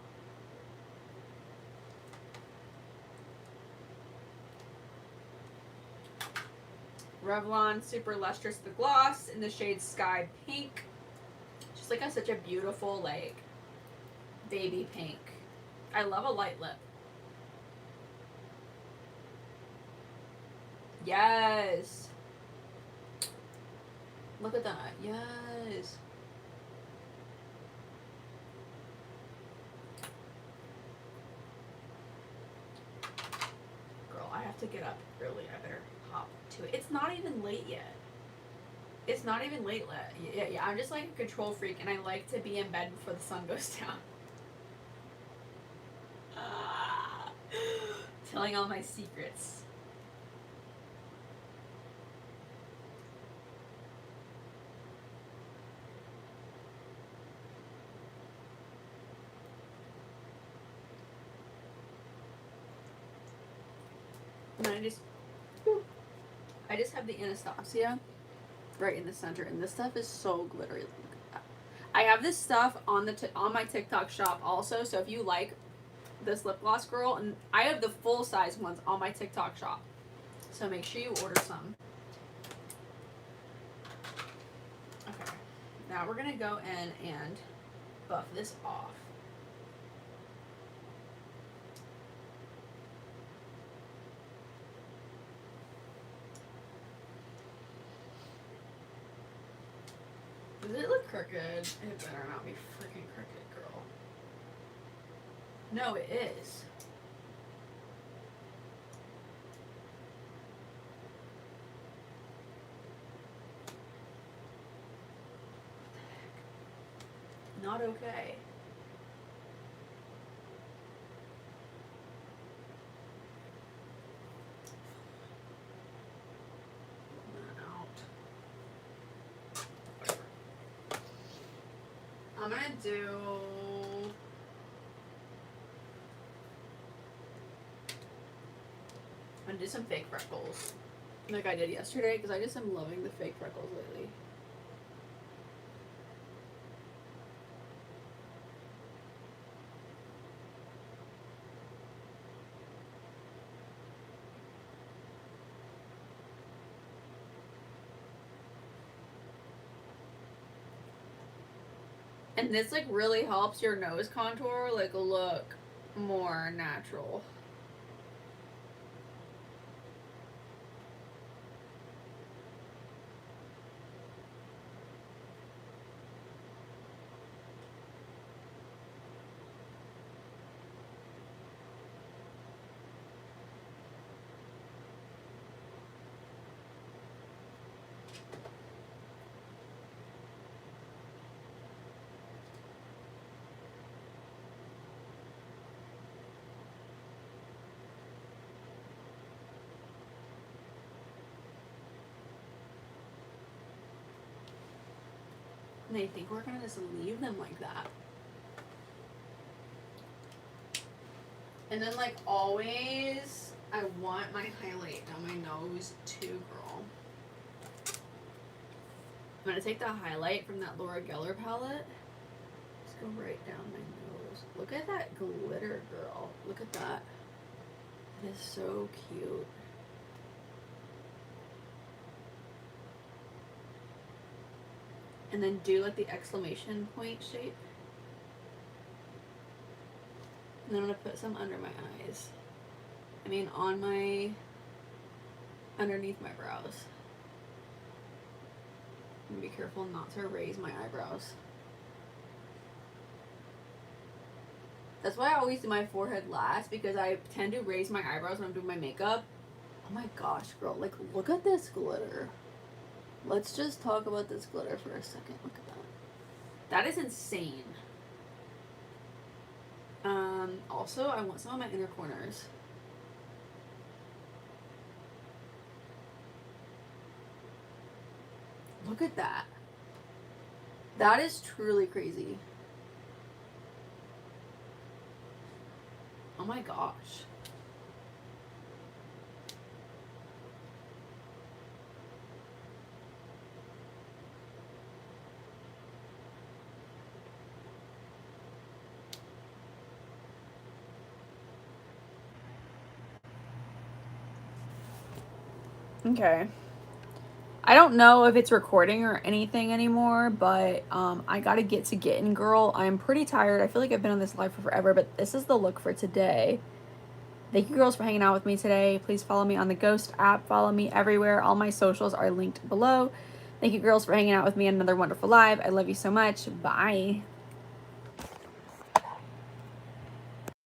Revlon Super Lustrous the Gloss in the shade Sky Pink. Just like such a beautiful, like, baby pink. I love a light lip. Yes. Look at that. Yes. Girl, I have to get up early. I better hop to it. It's not even late yet. It's not even late yet. Yeah, I'm just like a control freak, and I like to be in bed before the sun goes down. Telling all my secrets. And I just have the Anastasia right in the center, and this stuff is so glittery. I have this stuff on on my TikTok shop also, so if you like this lip gloss, girl, and I have the full size ones on my TikTok shop, so make sure you order some. Okay, now we're gonna go in and buff this off. Does it look crooked? It better not be freaking crooked, girl. No, it is. Not okay. I'm gonna do some fake freckles like I did yesterday, because I just am loving the fake freckles lately. And this like really helps your nose contour like look more natural. And they think we're gonna just leave them like that. And then, like always, I want my highlight down my nose too, girl. I'm gonna take the highlight from that Laura Geller palette. Just go right down my nose. Look at that glitter, girl. Look at that. It is so cute. And then do like the exclamation point shape. And then I'm gonna put some under my eyes. I mean on my, underneath my brows. And be careful not to raise my eyebrows. That's why I always do my forehead last, because I tend to raise my eyebrows when I'm doing my makeup. Oh my gosh, girl, like look at this glitter. Let's just talk about this glitter for a second. Look at that. That is insane. Also, I want some of my inner corners. Look at that. That is truly crazy. Oh my gosh. Okay. I don't know if it's recording or anything anymore, but I gotta get to getting, girl. I'm pretty tired. I feel like I've been on this live for forever, but this is the look for today. Thank you, girls, for hanging out with me today. Please follow me on the Ghost app. Follow me everywhere. All my socials are linked below. Thank you, girls, for hanging out with me in another wonderful live. I love you so much. Bye.